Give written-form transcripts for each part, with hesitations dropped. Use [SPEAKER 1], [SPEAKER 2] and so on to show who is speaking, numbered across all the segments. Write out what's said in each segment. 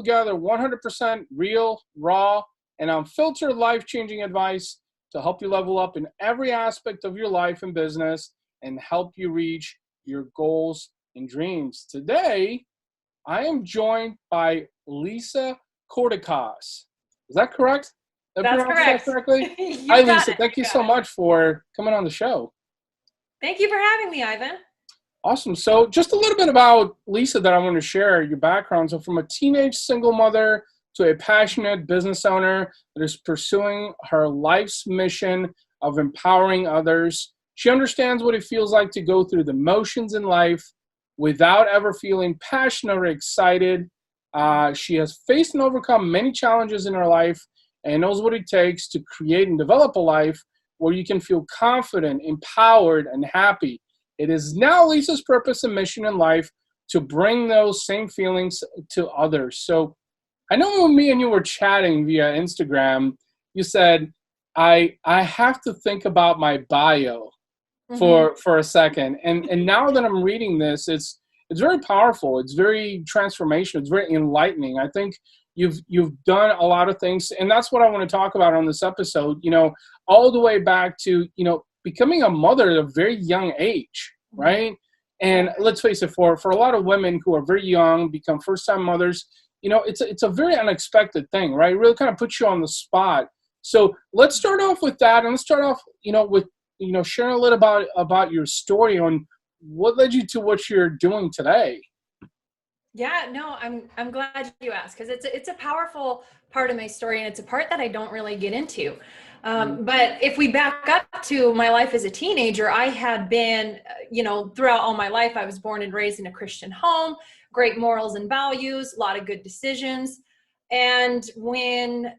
[SPEAKER 1] together 100% real, raw, and unfiltered life-changing advice to help you level up in every aspect of your life and business and help you reach your goals and dreams. Today, I am joined by Lisa Corticas. Is that correct? Did I
[SPEAKER 2] That's
[SPEAKER 1] pronounce that
[SPEAKER 2] correct.
[SPEAKER 1] correctly?
[SPEAKER 2] You
[SPEAKER 1] Hi,
[SPEAKER 2] got
[SPEAKER 1] Lisa.
[SPEAKER 2] it.
[SPEAKER 1] Thank you
[SPEAKER 2] You got
[SPEAKER 1] so
[SPEAKER 2] it.
[SPEAKER 1] much for coming on the show.
[SPEAKER 2] Thank you for having me, Ivan.
[SPEAKER 1] Awesome. So just a little bit about Lisa that I want to share, your background. So from a teenage single mother to a passionate business owner that is pursuing her life's mission of empowering others, she understands what it feels like to go through the motions in life without ever feeling passionate or excited. She has faced and overcome many challenges in her life and knows what it takes to create and develop a life where you can feel confident, empowered, and happy. It is now Lisa's purpose and mission in life to bring those same feelings to others. So I know when me and you were chatting via Instagram, you said, I have to think about my bio for a second. And now that I'm reading this, it's very powerful. It's very transformational. It's very enlightening. I think you've done a lot of things, and that's what I want to talk about on this episode, all the way back to, becoming a mother at a very young age, right? And let's face it, for a lot of women who are very young, become first-time mothers, it's a very unexpected thing, right? It really kind of puts you on the spot. So let's start off with that, and let's start off, with sharing a little about your story on what led you to what you're doing today.
[SPEAKER 2] Yeah, no, I'm glad you asked, because it's a powerful part of my story, and it's a part that I don't really get into. But if we back up to my life as a teenager, I had been, throughout all my life, I was born and raised in a Christian home, great morals and values, a lot of good decisions. And when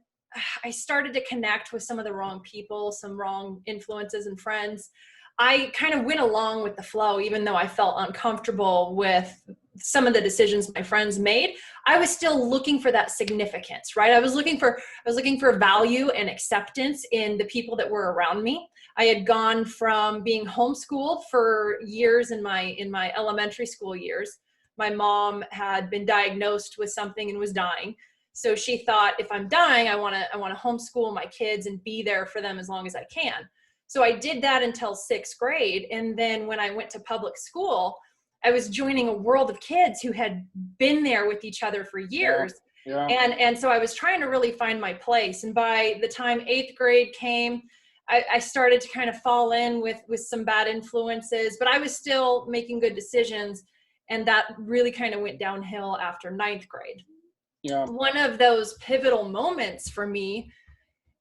[SPEAKER 2] I started to connect with some of the wrong people, some wrong influences and friends, I kind of went along with the flow, even though I felt uncomfortable with some of the decisions my friends made. I was still looking for that significance, right? I was looking for value and acceptance in the people that were around me. I had gone from being homeschooled for years in my elementary school years. My mom had been diagnosed with something and was dying. So she thought, if I'm dying, I want to homeschool my kids and be there for them as long as I can. So I did that until 6th grade. And then when I went to public school, I was joining a world of kids who had been there with each other for years.
[SPEAKER 1] Yeah.
[SPEAKER 2] And so I was trying to really find my place. And by the time 8th grade came, I started to kind of fall in with some bad influences, but I was still making good decisions. And that really kind of went downhill after 9th grade.
[SPEAKER 1] Yeah.
[SPEAKER 2] One of those pivotal moments for me,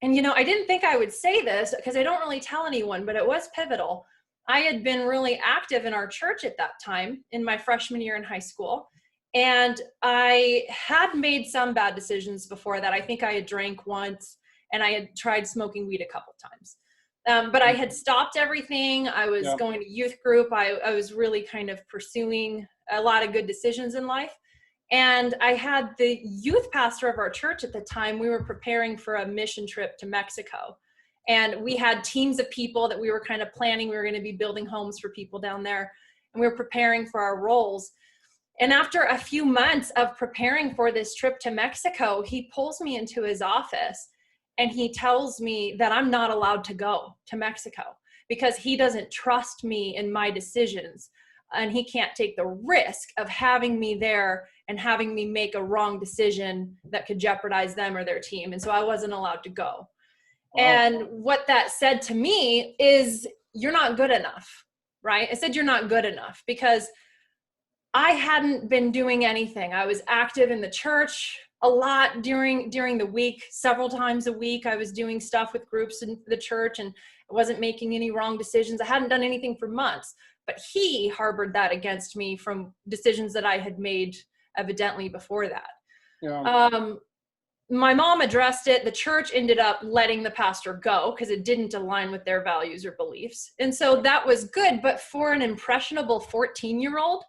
[SPEAKER 2] and I didn't think I would say this because I don't really tell anyone, but it was pivotal. I had been really active in our church at that time in my freshman year in high school. And I had made some bad decisions before that. I think I had drank once and I had tried smoking weed a couple times. But I had stopped everything. I was going to youth group. I was really kind of pursuing a lot of good decisions in life. And I had the youth pastor of our church at the time. We were preparing for a mission trip to Mexico. And we had teams of people that we were kind of planning. We were going to be building homes for people down there. And we were preparing for our roles. And after a few months of preparing for this trip to Mexico, he pulls me into his office and he tells me that I'm not allowed to go to Mexico because he doesn't trust me in my decisions. And he can't take the risk of having me there and having me make a wrong decision that could jeopardize them or their team. And so I wasn't allowed to go. Wow. And what that said to me is, you're not good enough, right? I said, you're not good enough because I hadn't been doing anything. I was active in the church a lot during the week, several times a week. I was doing stuff with groups in the church and I wasn't making any wrong decisions. I hadn't done anything for months, but he harbored that against me from decisions that I had made evidently before that.
[SPEAKER 1] Yeah.
[SPEAKER 2] My mom addressed it. The church ended up letting the pastor go because it didn't align with their values or beliefs. And so that was good. But for an impressionable 14-year-old,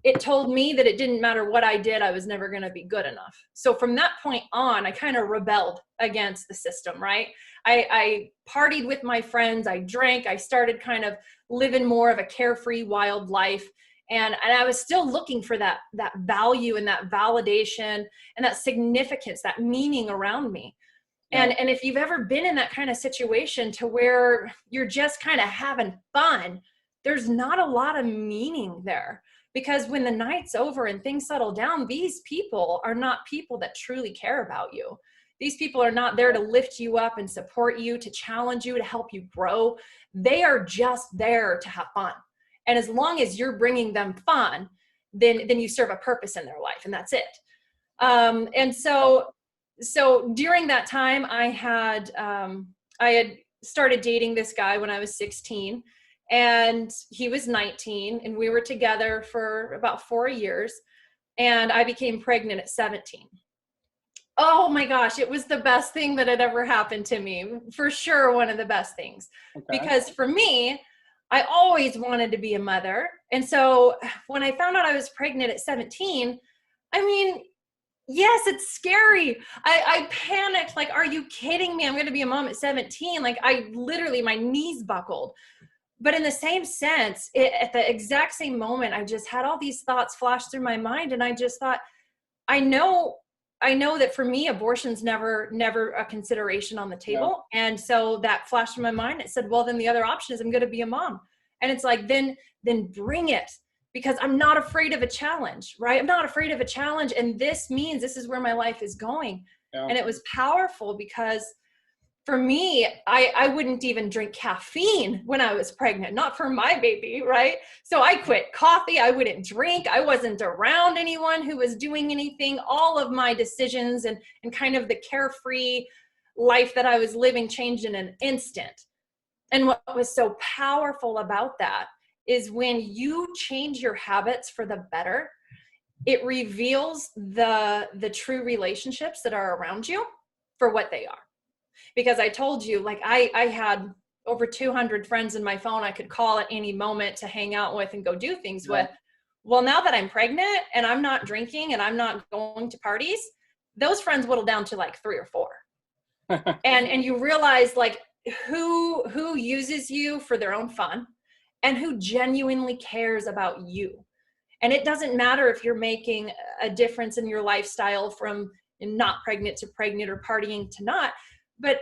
[SPEAKER 2] it told me that it didn't matter what I did, I was never going to be good enough. So from that point on, I kind of rebelled against the system, right? I partied with my friends, I drank, I started kind of living more of a carefree, wild life. And I was still looking for that value and that validation and that significance, that meaning around me.
[SPEAKER 1] Yeah.
[SPEAKER 2] And if you've ever been in that kind of situation to where you're just kind of having fun, there's not a lot of meaning there, because when the night's over and things settle down, these people are not people that truly care about you. These people are not there to lift you up and support you, to challenge you, to help you grow. They are just there to have fun. And as long as you're bringing them fun, then you serve a purpose in their life, and that's it. And so during that time, I had started dating this guy when I was 16, and he was 19, and we were together for about 4 years, and I became pregnant at 17. Oh my gosh, it was the best thing that had ever happened to me. For sure, one of the best things. Okay. Because for me, I always wanted to be a mother. And so when I found out I was pregnant at 17, I mean, yes, it's scary. I panicked, like, are you kidding me? I'm going to be a mom at 17. Like, I literally, my knees buckled. But in the same sense, at the exact same moment, I just had all these thoughts flash through my mind. And I just thought, I know that for me, abortion's never a consideration on the table. Yeah. And so that flashed in my mind. It said, well, then the other option is I'm going to be a mom. And it's like, then bring it, because I'm not afraid of a challenge, right? I'm not afraid of a challenge. And this means this is where my life is going. Yeah. And it was powerful because for me, I wouldn't even drink caffeine when I was pregnant, not for my baby, right? So I quit coffee. I wouldn't drink. I wasn't around anyone who was doing anything. All of my decisions and kind of the carefree life that I was living changed in an instant. And what was so powerful about that is when you change your habits for the better, it reveals the true relationships that are around you for what they are. Because I told you, like, I had over 200 friends in my phone I could call at any moment to hang out with and go do things with. Well, now that I'm pregnant and I'm not drinking and I'm not going to parties, those friends whittle down to like 3 or 4. and you realize, like, who uses you for their own fun and who genuinely cares about you. And it doesn't matter if you're making a difference in your lifestyle from not pregnant to pregnant or partying to not. But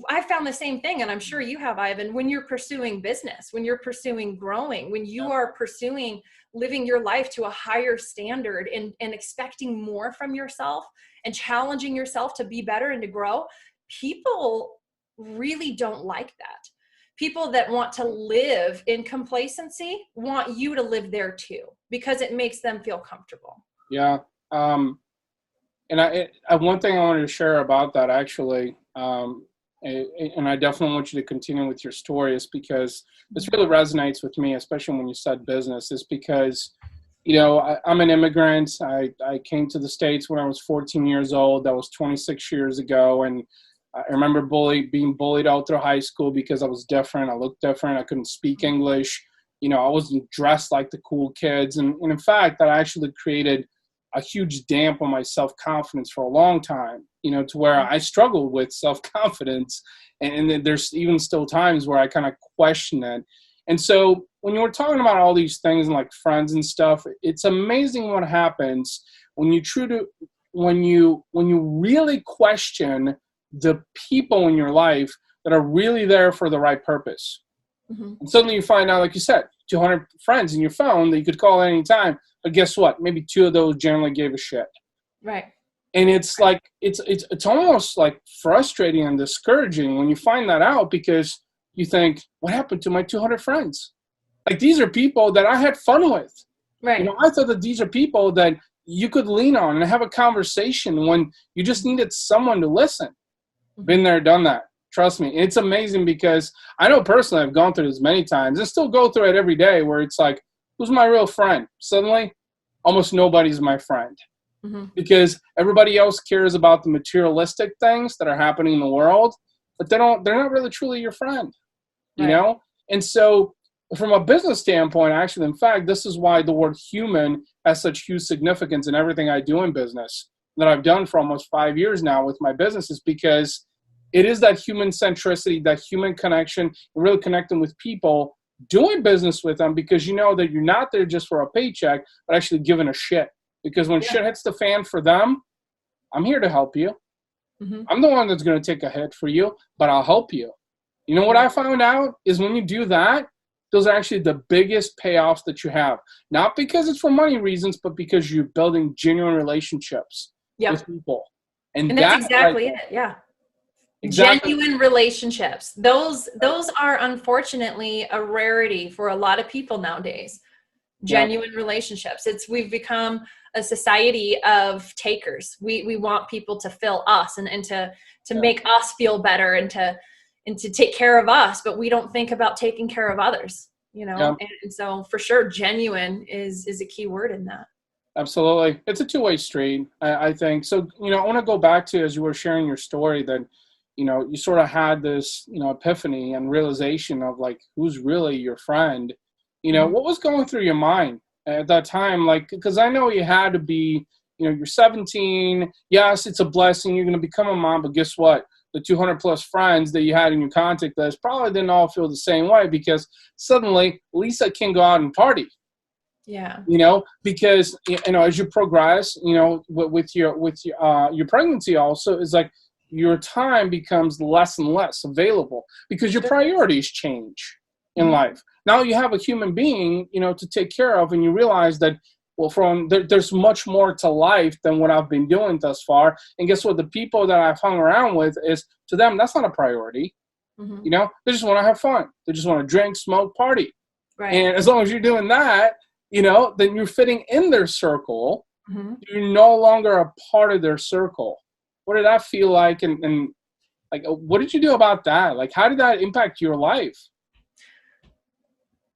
[SPEAKER 2] I found the same thing, and I'm sure you have, Ivan, when you're pursuing business, when you're pursuing growing, when you are pursuing living your life to a higher standard and expecting more from yourself and challenging yourself to be better and to grow, people really don't like that. People that want to live in complacency want you to live there too, because it makes them feel comfortable.
[SPEAKER 1] Yeah. And I one thing I wanted to share about that, actually, and I definitely want you to continue with your story, is because this really resonates with me, especially when you said business, is because, you know, I'm an immigrant. I came to the States when I was 14 years old. That was 26 years ago. And I remember being bullied out through high school because I was different. I looked different. I couldn't speak English. You know, I wasn't dressed like the cool kids. And in fact, that actually created a huge damp on my self-confidence for a long time, you know, to where I struggled with self-confidence. And then there's even still times where I kind of question it. And so when you were talking about all these things and like friends and stuff, it's amazing what happens when you really question the people in your life that are really there for the right purpose. Mm-hmm. And suddenly you find out, like you said, 200 friends in your phone that you could call at any time. But guess what? Maybe 2 of those generally gave a shit.
[SPEAKER 2] Right.
[SPEAKER 1] And it's like, it's almost like frustrating and discouraging when you find that out, because you think, what happened to my 200 friends? Like, these are people that I had fun with.
[SPEAKER 2] Right.
[SPEAKER 1] You know, I thought that these are people that you could lean on and have a conversation when you just needed someone to listen. Mm-hmm. Been there, done that. Trust me. It's amazing, because I know personally I've gone through this many times and still go through it every day, where it's like, who's my real friend? Suddenly, almost nobody's my friend. Mm-hmm. Because everybody else cares about the materialistic things that are happening in the world, but they're not really truly your friend, you know? And so from a business standpoint, actually, in fact, this is why the word human has such huge significance in everything I do in business that I've done for almost 5 years now with my businesses, because it is that human centricity, that human connection, really connecting with people doing business with them because you know that you're not there just for a paycheck, but actually giving a shit. Because when shit hits the fan for them, I'm here to help you. I'm the one that's going to take a hit for you, but I'll help you. You know what I found out is when you do that, those are actually the biggest payoffs that you have. Not because it's for money reasons, but because you're building genuine relationships with people.
[SPEAKER 2] And that's exactly it. Yeah. Exactly. Genuine relationships. Those are unfortunately a rarity for a lot of people nowadays. Genuine relationships. We've become a society of takers. We want people to fill us and to make us feel better and to take care of us, but we don't think about taking care of others, you know? And so for sure, genuine is a key word in that.
[SPEAKER 1] Absolutely. It's a two-way street, I think. So, you know, I want to go back to, as you were sharing your story, that, you know, you sort of had this, you know, epiphany and realization of like, who's really your friend? You know, what was going through your mind at that time? Like, because I know you had to be, you know, you're 17. Yes, it's a blessing. You're going to become a mom, but guess what? The 200 plus friends that you had in your contact list probably didn't all feel the same way because suddenly Lisa can go out and party.
[SPEAKER 2] Yeah.
[SPEAKER 1] You know, because, you know, as you progress, you know, with your pregnancy also is like your time becomes less and less available because your priorities change in life. Now you have a human being, you know, to take care of, and you realize that, well, there's much more to life than what I've been doing thus far. And guess what? The people that I've hung around with is, to them, that's not a priority. You know, they just want to have fun. They just want to drink, smoke, party. Right. And as long as you're doing that, you know, then you're fitting in their circle. You're no longer a part of their circle. What did that feel like? And like, what did you do about that? Like, how did that impact your life?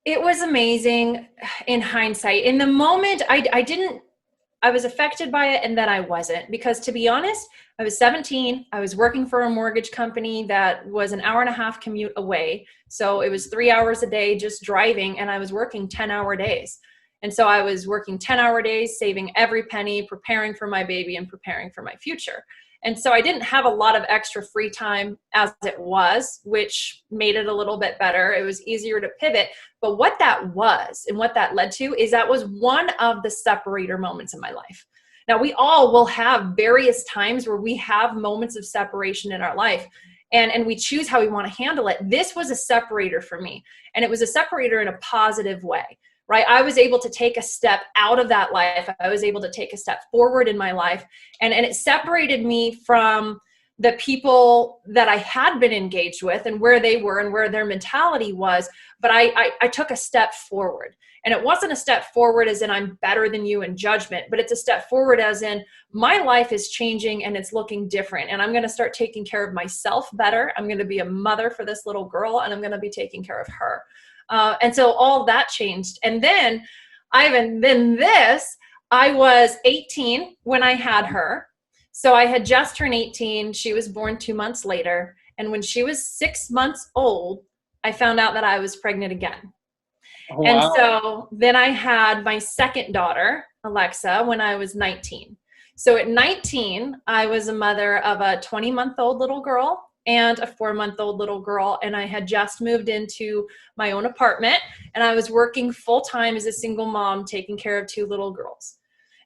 [SPEAKER 2] It was amazing in hindsight. In the moment, I was affected by it, and then I wasn't, because to be honest, I was 17. I was working for a mortgage company that was an hour and a half commute away. So it was 3 hours a day just driving, and I was working 10-hour days. And so I was working 10-hour days, saving every penny, preparing for my baby and preparing for my future. And so I didn't have a lot of extra free time as it was, which made it a little bit better. It was easier to pivot. But what that was and what that led to is that was one of the separator moments in my life. Now, we all will have various times where we have moments of separation in our life, and we choose how we want to handle it. This was a separator for me, and it was a separator in a positive way. Right? I was able to take a step out of that life. I was able to take a step forward in my life. And it separated me from the people that I had been engaged with and where they were and where their mentality was. But I took a step forward. And it wasn't a step forward as in I'm better than you in judgment, but it's a step forward as in my life is changing and it's looking different. And I'm going to start taking care of myself better. I'm going to be a mother for this little girl, and I'm going to be taking care of her. And so all that changed. And then I was 18 when I had her. So I had just turned 18. She was born 2 months later. And when she was 6 months old, I found out that I was pregnant again. Oh, wow. And so then I had my second daughter, Alexa, when I was 19. So at 19, I was a mother of a 20-month-old little girl and a 4-month-old little girl. And I had just moved into my own apartment, and I was working full-time as a single mom, taking care of 2 little girls.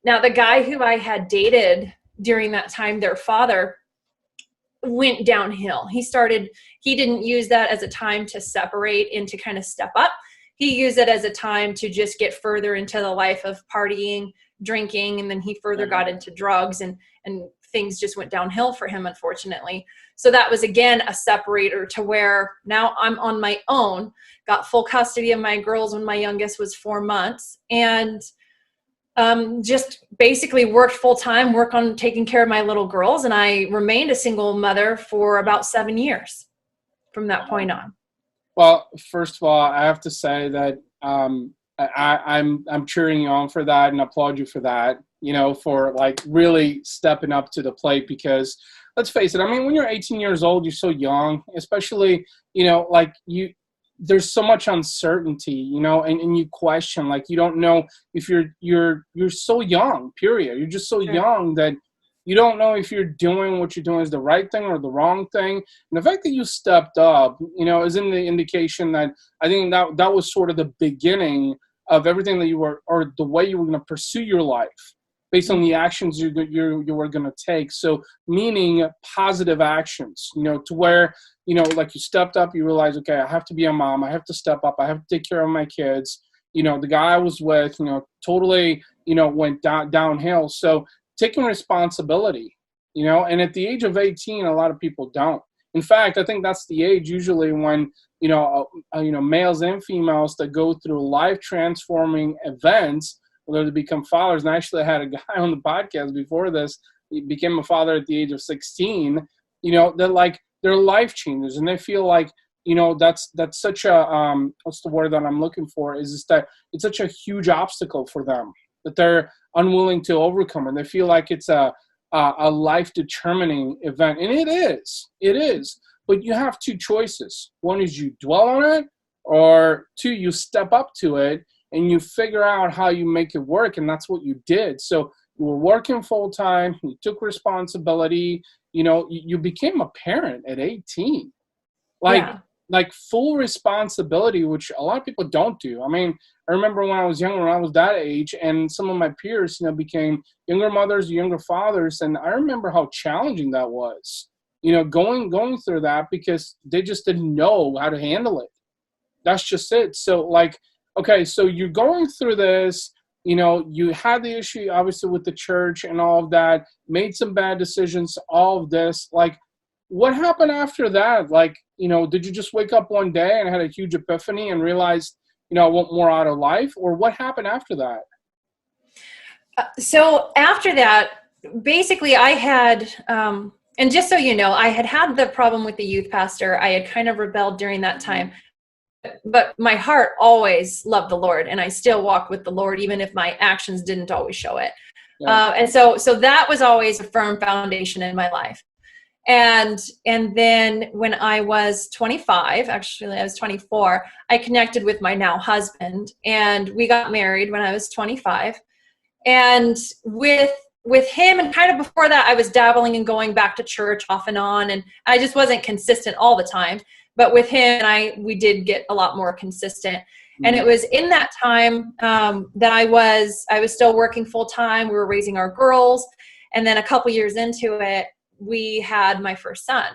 [SPEAKER 2] Now, the guy who I had dated during that time, their father, went downhill. He didn't use that as a time to separate and to kind of step up. He used it as a time to just get further into the life of partying, drinking, and then he further got into drugs, and things just went downhill for him, unfortunately. So that was, again, a separator to where now I'm on my own, got full custody of my girls when my youngest was 4 months, and just basically worked full time, work on taking care of my little girls. And I remained a single mother for about 7 years from that point on.
[SPEAKER 1] Well, first of all, I have to say that I'm cheering you on for that and applaud you for that, you know, for like really stepping up to the plate, because let's face it, I mean, when you're 18 years old, you're so young, especially, you know, like there's so much uncertainty, you know, and you question, like, you don't know if you're so young, period. You're just so young that You don't know if you're doing what you're doing is the right thing or the wrong thing. And the fact that you stepped up, is in the indication that I think that was sort of the beginning of everything that you were, or the way you were going to pursue your life based on the actions you were going to take. So meaning positive actions, to where, like you stepped up, you realize, okay, I have to be a mom. I have to step up. I have to take care of my kids. The guy I was with, totally, went downhill. So taking responsibility, and at the age of 18, a lot of people don't. In fact, I think that's the age usually when, males and females that go through life transforming events, whether they become fathers. And I actually had a guy on the podcast before this, he became a father at the age of 16, they're like, they're life changers, and they feel like, that's such a, what's the word that I'm looking for, is that it's such a huge obstacle for them that they're unwilling to overcome, and they feel like it's a life determining event. And it is, but you have two choices. One is you dwell on it, or two, you step up to it and you figure out how you make it work. And that's what you did. So you were working full time, you took responsibility, you became a parent at 18, like full responsibility, which a lot of people don't do. I mean, I remember when I was younger, when I was that age, and some of my peers, became younger mothers, younger fathers, and I remember how challenging that was, going through that, because they just didn't know how to handle it. That's just it. So like, okay, so you're going through this, you had the issue obviously with the church and all of that, made some bad decisions, all of this, like, what happened after that? Like, did you just wake up one day and had a huge epiphany and realized, I want more out of life? Or what happened after that?
[SPEAKER 2] So after that, basically I had, and just so you know, I had the problem with the youth pastor. I had kind of rebelled during that time, but my heart always loved the Lord, and I still walk with the Lord, even if my actions didn't always show it. Yeah. And so that was always a firm foundation in my life. And then when I was 25, actually I was 24, I connected with my now husband, and we got married when I was 25. And with him, and kind of before that, I was dabbling and going back to church off and on, and I just wasn't consistent all the time. But with him, we did get a lot more consistent. And it was in that time that I was still working full time. We were raising our girls, and then a couple years into it, we had my first son.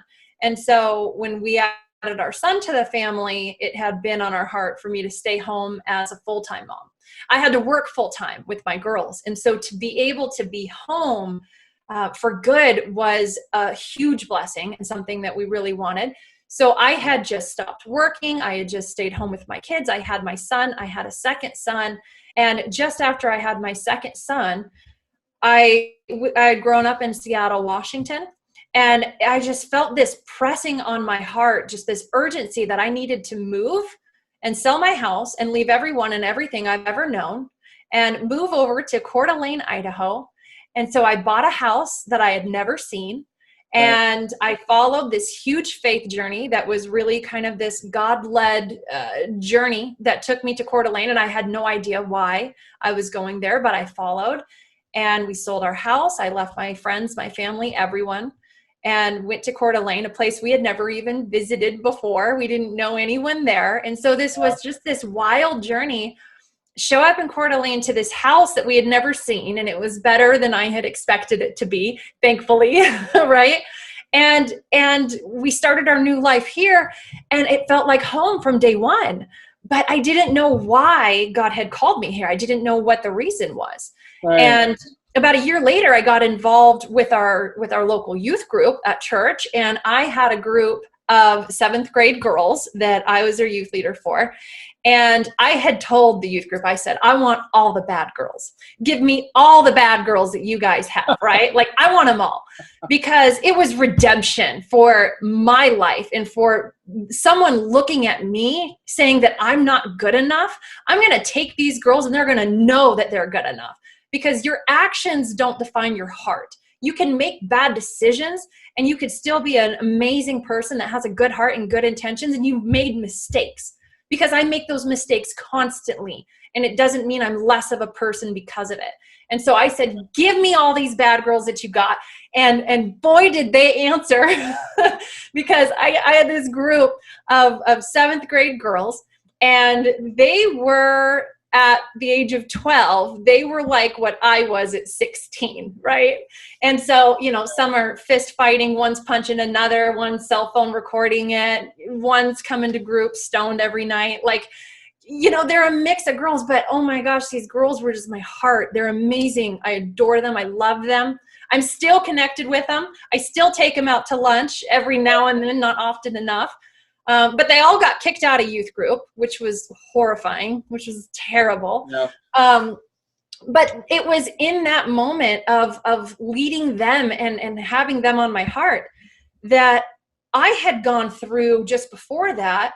[SPEAKER 2] And so when we added our son to the family, it had been on our heart for me to stay home as a full-time mom. I had to work full-time with my girls. And so to be able to be home for good was a huge blessing and something that we really wanted. So I had just stopped working. I had just stayed home with my kids. I had my son. I had a second son. And just after I had my second son, I had grown up in Seattle, Washington. And I just felt this pressing on my heart, just this urgency that I needed to move and sell my house and leave everyone and everything I've ever known and move over to Coeur d'Alene, Idaho. And so I bought a house that I had never seen. And I followed this huge faith journey that was really kind of this God-led journey that took me to Coeur d'Alene. And I had no idea why I was going there, but I followed. And we sold our house. I left my friends, my family, everyone, and went to Coeur d'Alene, a place we had never even visited before. We didn't know anyone there. And so this was just this wild journey. Show up in Coeur d'Alene to this house that we had never seen, and it was better than I had expected it to be, thankfully, right? And we started our new life here, and it felt like home from day one. But I didn't know why God had called me here. I didn't know what the reason was. Right. And about a year later, I got involved with our local youth group at church, and I had a group of 7th grade girls that I was their youth leader for. And I had told the youth group, I said, I want all the bad girls. Give me all the bad girls that you guys have, right? Like, I want them all, because it was redemption for my life and for someone looking at me saying that I'm not good enough. I'm going to take these girls and they're going to know that they're good enough, because your actions don't define your heart. You can make bad decisions and you could still be an amazing person that has a good heart and good intentions, and you've made mistakes. Because I make those mistakes constantly, and it doesn't mean I'm less of a person because of it. And so I said, give me all these bad girls that you got. And boy, did they answer because I had this group of 7th grade girls, and they were at the age of 12, they were like what I was at 16, right? And so, you know, some are fist fighting, one's punching another, one's cell phone recording it, one's coming to group stoned every night. Like, you know, they're a mix of girls, but oh my gosh, these girls were just my heart. They're amazing. I adore them. I love them. I'm still connected with them. I still take them out to lunch every now and then, not often enough. But they all got kicked out of youth group, which was horrifying, which was terrible.
[SPEAKER 1] Yeah.
[SPEAKER 2] But it was in that moment of leading them and having them on my heart that I had gone through just before that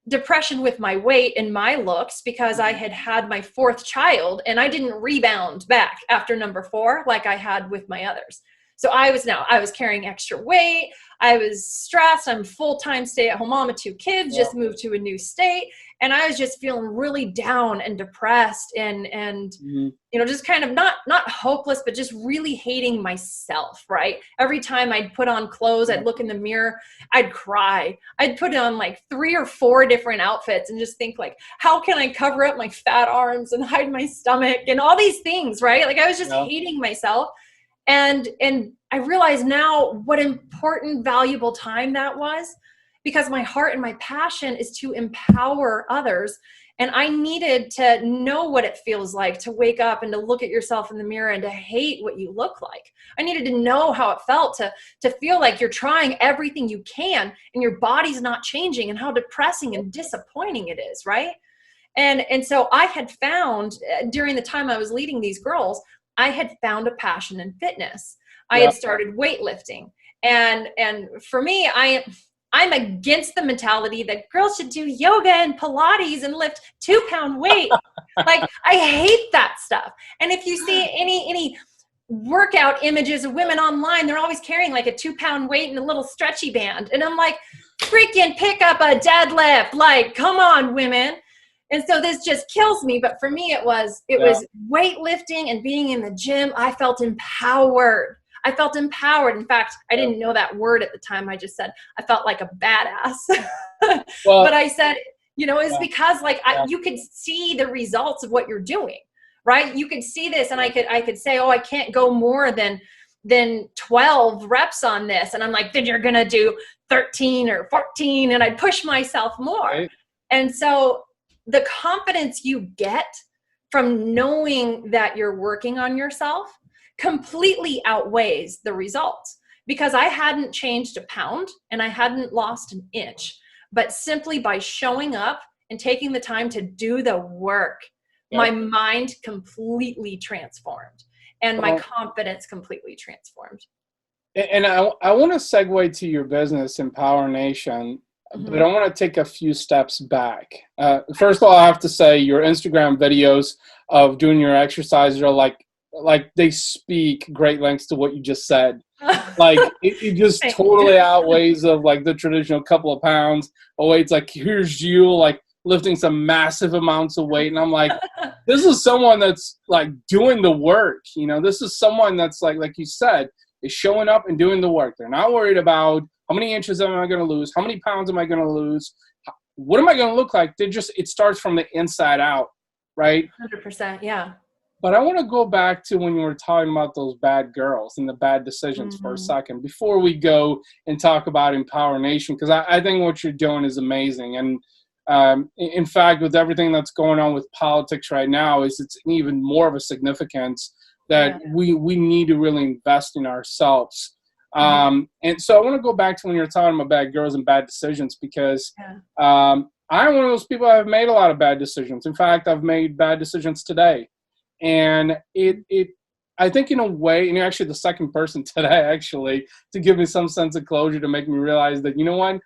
[SPEAKER 2] depression with my weight and my looks, because I had had my 4th child and I didn't rebound back after number 4 like I had with my others. So I was carrying extra weight. I was stressed. I'm full-time stay-at-home mom of 2 kids, just moved to a new state. And I was just feeling really down and depressed and you know, just kind of not hopeless, but just really hating myself, right? Every time I'd put on clothes, I'd look in the mirror, I'd cry. I'd put on like 3 or 4 different outfits and just think like, how can I cover up my fat arms and hide my stomach and all these things, right? Like I was just hating myself. And I realize now what important, valuable time that was, because my heart and my passion is to empower others. And I needed to know what it feels like to wake up and to look at yourself in the mirror and to hate what you look like. I needed to know how it felt to feel like you're trying everything you can and your body's not changing, and how depressing and disappointing it is, right? And so I had found during the time I was leading these girls, I had found a passion in fitness. I had started weightlifting. And for me, I'm against the mentality that girls should do yoga and Pilates and lift 2-pound weight. Like, I hate that stuff. And if you see any workout images of women online, they're always carrying like a 2-pound weight and a little stretchy band. And I'm like, freaking pick up a deadlift. Like, come on, women. And so this just kills me. But for me, it was weightlifting and being in the gym. I felt empowered. I felt empowered. In fact, I didn't know that word at the time. I just said, I felt like a badass. Well, but I said, you know, it's because like you could see the results of what you're doing, right? You could see this, and I could say, oh, I can't go more than 12 reps on this. And I'm like, then you're going to do 13 or 14. And I'd push myself more. Right. And so the confidence you get from knowing that you're working on yourself completely outweighs the results, because I hadn't changed a pound and I hadn't lost an inch, but simply by showing up and taking the time to do the work, my mind completely transformed and my confidence completely transformed.
[SPEAKER 1] And I want to segue to your business, Empower Nation. But I want to take a few steps back. First of all, I have to say your Instagram videos of doing your exercises are like they speak great lengths to what you just said. Like it just totally outweighs of like the traditional couple of pounds. Oh, it's like, here's you like lifting some massive amounts of weight. And I'm like, this is someone that's like doing the work. You know, this is someone that's like you said, is showing up and doing the work. They're not worried about how many inches am I going to lose? How many pounds am I going to lose? What am I going to look like? It starts from the inside out, right?
[SPEAKER 2] 100%, yeah.
[SPEAKER 1] But I want to go back to when you were talking about those bad girls and the bad decisions for a second before we go and talk about Empower Nation, because I think what you're doing is amazing. And in fact, with everything that's going on with politics right now, it's even more of a significance that we need to really invest in ourselves. And so I want to go back to when you were talking about bad girls and bad decisions, because I'm one of those people that have made a lot of bad decisions. In fact, I've made bad decisions today. And I think in a way, and you're actually the second person today, actually, to give me some sense of closure, to make me realize that, you know what,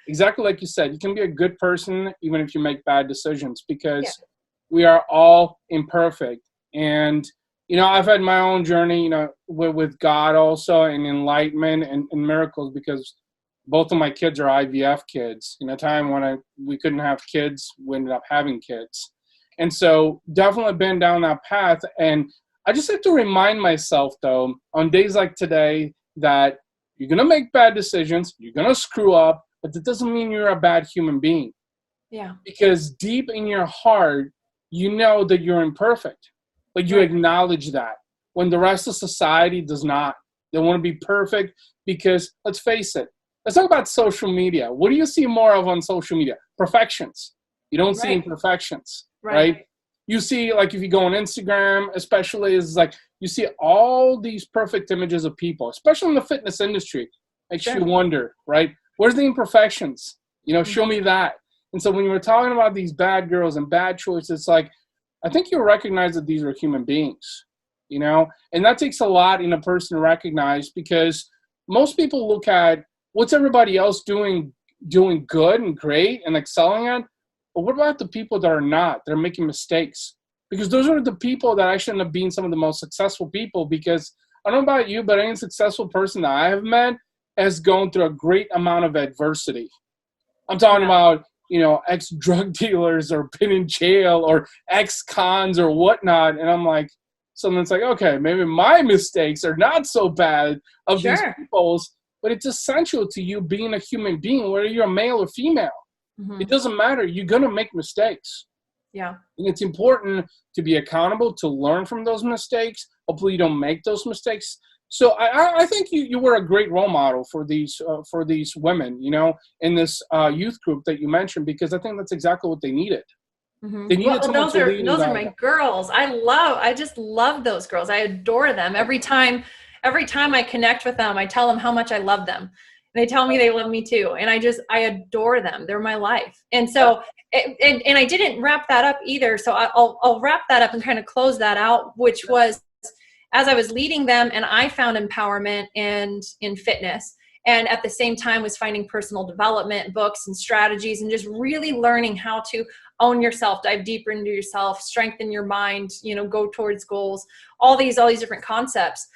[SPEAKER 1] exactly like you said, you can be a good person even if you make bad decisions, because we are all imperfect. And you know, I've had my own journey, you know, with God also, and enlightenment and miracles, because both of my kids are IVF kids. In a time when we couldn't have kids, we ended up having kids. And so definitely been down that path. And I just have to remind myself, though, on days like today, that you're going to make bad decisions, you're going to screw up, but that doesn't mean you're a bad human being.
[SPEAKER 2] Yeah.
[SPEAKER 1] Because deep in your heart, you know that you're imperfect. Like you acknowledge that, when the rest of society does not. They want to be perfect because, let's face it, let's talk about social media. What do you see more of on social media? Perfections. You don't see imperfections, right? You see, like, if you go on Instagram, especially, is like you see all these perfect images of people, especially in the fitness industry. Makes you wonder, right? Where's the imperfections? Show me that. And so when you were talking about these bad girls and bad choices, it's like, I think you recognize that these are human beings, and that takes a lot in a person to recognize, because most people look at what's everybody else doing good and great and excelling at. But what about the people that are not? They're making mistakes, because those are the people that actually end up being some of the most successful people. Because I don't know about you, but any successful person that I have met has gone through a great amount of adversity. I'm talking about, ex-drug dealers or been in jail or ex-cons or whatnot. And I'm like, someone's like, okay, maybe my mistakes are not so bad of these people's, but it's essential to you being a human being, whether you're a male or female. It doesn't matter. You're going to make mistakes.
[SPEAKER 2] Yeah.
[SPEAKER 1] And it's important to be accountable, to learn from those mistakes. Hopefully you don't make those mistakes. So I think you were a great role model for these women, in this youth group that you mentioned, because I think that's exactly what they needed. They needed someone to lead.
[SPEAKER 2] Those are my girls. I just love those girls. I adore them. Every time I connect with them, I tell them how much I love them. And they tell me they love me too. And I adore them. They're my life. And so, and I didn't wrap that up either. So I'll wrap that up and kind of close that out, which was, as I was leading them, and I found empowerment and in fitness, and at the same time was finding personal development books and strategies, and just really learning how to own yourself, dive deeper into yourself, strengthen your mind, go towards goals, all these different concepts.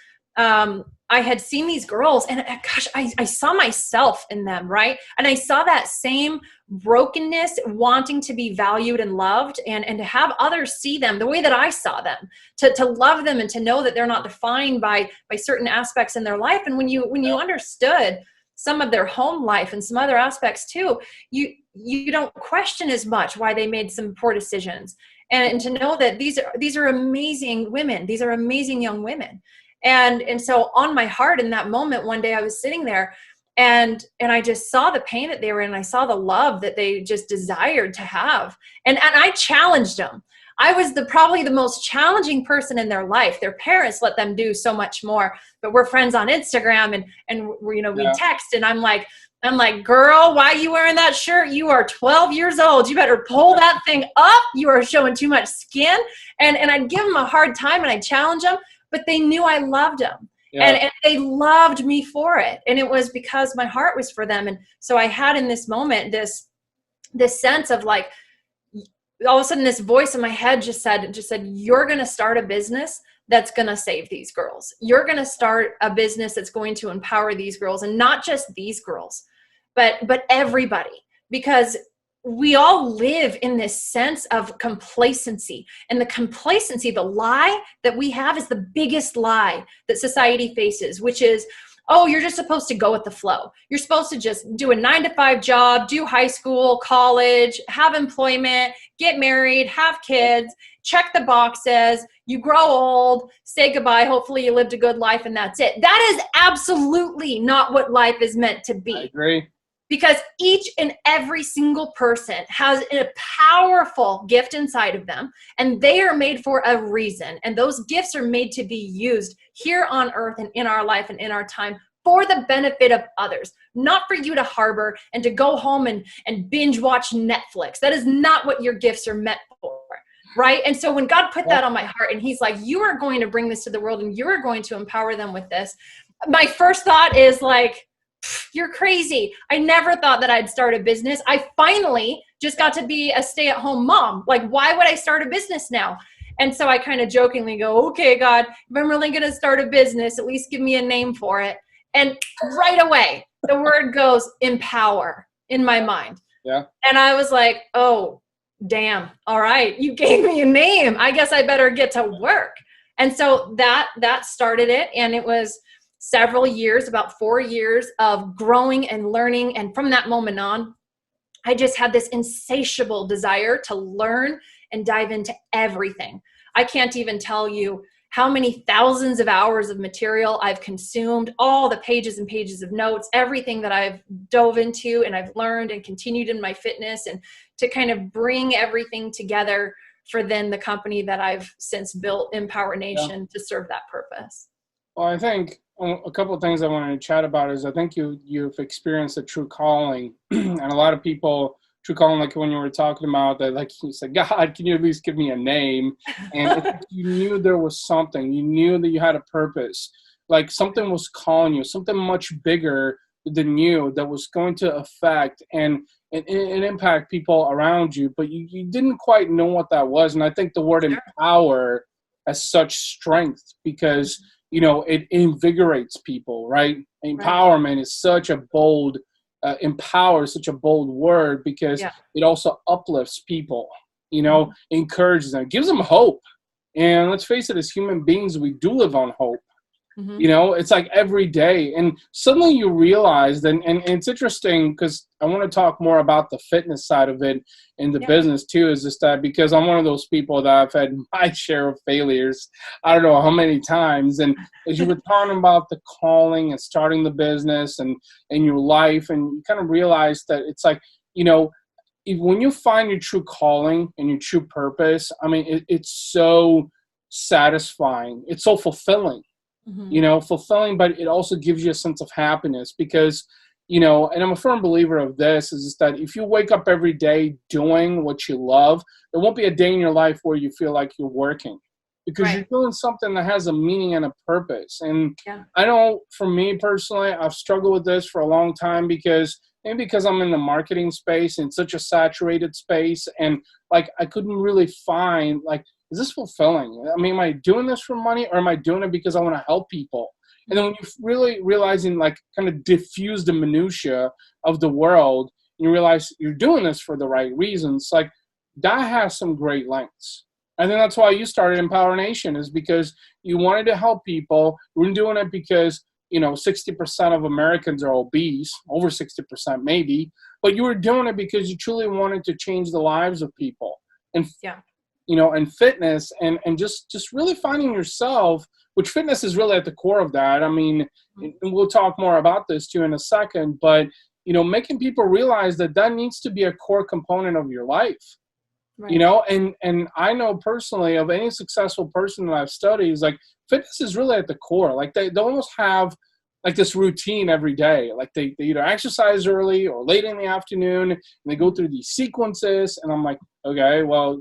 [SPEAKER 2] I had seen these girls, and gosh, I saw myself in them, right? And I saw that same brokenness, wanting to be valued and loved, and to have others see them the way that I saw them, to love them, and to know that they're not defined by certain aspects in their life. And when you understood some of their home life and some other aspects too, you don't question as much why they made some poor decisions, and to know that these are amazing women, these are amazing young women. And so on my heart in that moment, one day I was sitting there and I just saw the pain that they were in. And I saw the love that they just desired to have. And I challenged them. I was probably the most challenging person in their life. Their parents let them do so much more, but we're friends on Instagram and we text, and I'm like, girl, why are you wearing that shirt? You are 12 years old. You better pull that thing up. You are showing too much skin. And I'd give them a hard time, and I'd challenge them. But they knew I loved them, and they loved me for it. And it was because my heart was for them. And so I had in this moment, this sense of like, all of a sudden this voice in my head just said, you're going to start a business that's going to save these girls. You're going to start a business that's going to empower these girls, and not just these girls, but everybody, because we all live in this sense of complacency, and the lie that we have is the biggest lie that society faces, which is, oh, you're just supposed to go with the flow. You're supposed to just do a 9-to-5 job, do high school, college, have employment, get married, have kids, check the boxes, you grow old, say goodbye, hopefully you lived a good life, and that's it. That is absolutely not what life is meant to be.
[SPEAKER 1] I agree.
[SPEAKER 2] Because each and every single person has a powerful gift inside of them, and they are made for a reason. And those gifts are made to be used here on earth and in our life and in our time for the benefit of others, not for you to harbor and to go home and binge watch Netflix. That is not what your gifts are meant for, right? And so when God put that on my heart, and he's like, you are going to bring this to the world, and you're going to empower them with this, my first thought is like, you're crazy. I never thought that I'd start a business. I finally just got to be a stay-at-home mom. Like, why would I start a business now? And so I kind of jokingly go, okay, God, if I'm really going to start a business, at least give me a name for it. And right away, the word goes empower in my mind.
[SPEAKER 1] Yeah.
[SPEAKER 2] And I was like, oh, damn. All right. You gave me a name. I guess I better get to work. And so that started it. And it was several years, about 4 years of growing and learning. And from that moment on, I just had this insatiable desire to learn and dive into everything. I can't even tell you how many thousands of hours of material I've consumed, all the pages and pages of notes, everything that I've dove into and I've learned and continued in my fitness, and to kind of bring everything together for then the company that I've since built, Empower Nation, to serve that purpose.
[SPEAKER 1] Well, I think a couple of things I wanted to chat about is I think you've experienced a true calling, and a lot of people, true calling, like when you were talking about that, like you said, God, can you at least give me a name? And it's like you knew there was something, you knew that you had a purpose, like something was calling you, something much bigger than you that was going to affect and impact people around you, but you didn't quite know what that was. And I think the word empower has such strength because it invigorates people, right? Empowerment is such a bold, empower is such a bold word because it also uplifts people, encourages them, gives them hope. And let's face it, as human beings, we do live on hope. It's like every day. And suddenly you realize, and it's interesting because I want to talk more about the fitness side of it in the business too, is just that because I'm one of those people that I've had my share of failures, I don't know how many times. And as you were talking about the calling and starting the business and your life, and you kind of realize that it's like, when you find your true calling and your true purpose, I mean, it's so satisfying. It's so fulfilling. Fulfilling, but it also gives you a sense of happiness because, and I'm a firm believer of this, is that if you wake up every day doing what you love, there won't be a day in your life where you feel like you're working because you're doing something that has a meaning and a purpose. And I know for me personally, I've struggled with this for a long time because I'm in the marketing space in such a saturated space. And like, I couldn't really find is this fulfilling? I mean, am I doing this for money or am I doing it because I want to help people? And then when you really realizing, kind of diffuse the minutia of the world, you realize you're doing this for the right reasons. That has some great lengths. I think that's why you started Empower Nation, is because you wanted to help people. You weren't doing it because, 60% of Americans are obese, over 60% maybe, but you were doing it because you truly wanted to change the lives of people. And and fitness and just really finding yourself, which fitness is really at the core of that. I mean, and we'll talk more about this too in a second, but, making people realize that needs to be a core component of your life, and I know personally of any successful person that I've studied is fitness is really at the core. They almost have this routine every day. They either exercise early or late in the afternoon, and they go through these sequences. And I'm like, okay, well,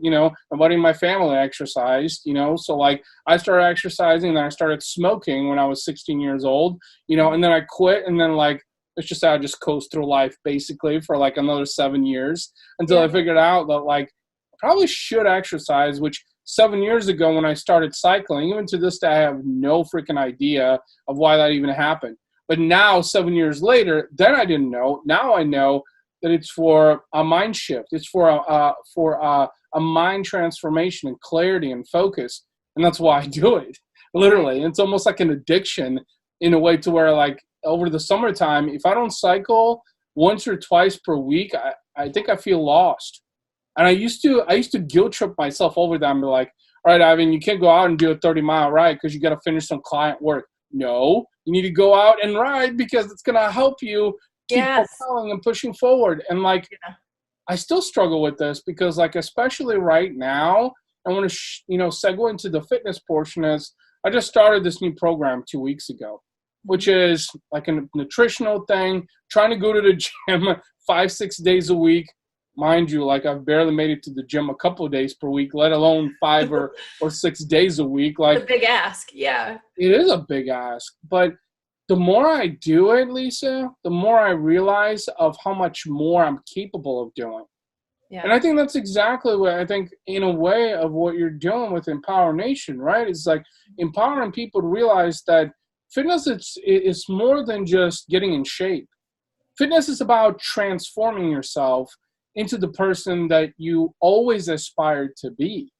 [SPEAKER 1] nobody in my family exercised, so I started exercising, and then I started smoking when I was 16 years old, and then I quit, and then let's just say I just coast through life basically for another 7 years until I figured out that I probably should exercise, which 7 years ago when I started cycling, even to this day, I have no freaking idea of why that even happened. But now, 7 years later, then I didn't know. Now I know that it's for a mind shift. It's for a mind transformation and clarity and focus. And that's why I do it, literally. It's almost like an addiction in a way to where over the summertime, if I don't cycle once or twice per week, I think I feel lost. And I used to guilt trip myself over that and be like, all right, Ivan, you can't go out and do a 30-mile ride because you got to finish some client work. No, you need to go out and ride because it's going to help you keep propelling and pushing forward. And I still struggle with this because especially right now, I want to, segue into the fitness portion as I just started this new program 2 weeks ago, which is a nutritional thing, trying to go to the gym 5-6 days a week. Mind you, I've barely made it to the gym a couple of days per week, let alone 5 or 6 days a week.
[SPEAKER 2] It's a big ask, yeah.
[SPEAKER 1] It is a big ask. But the more I do it, Lisa, the more I realize of how much more I'm capable of doing. Yeah. And I think that's exactly what I think, in a way, of what you're doing with Empower Nation, right? It's empowering people to realize that fitness is more than just getting in shape. Fitness is about transforming yourself into the person that you always aspired to be.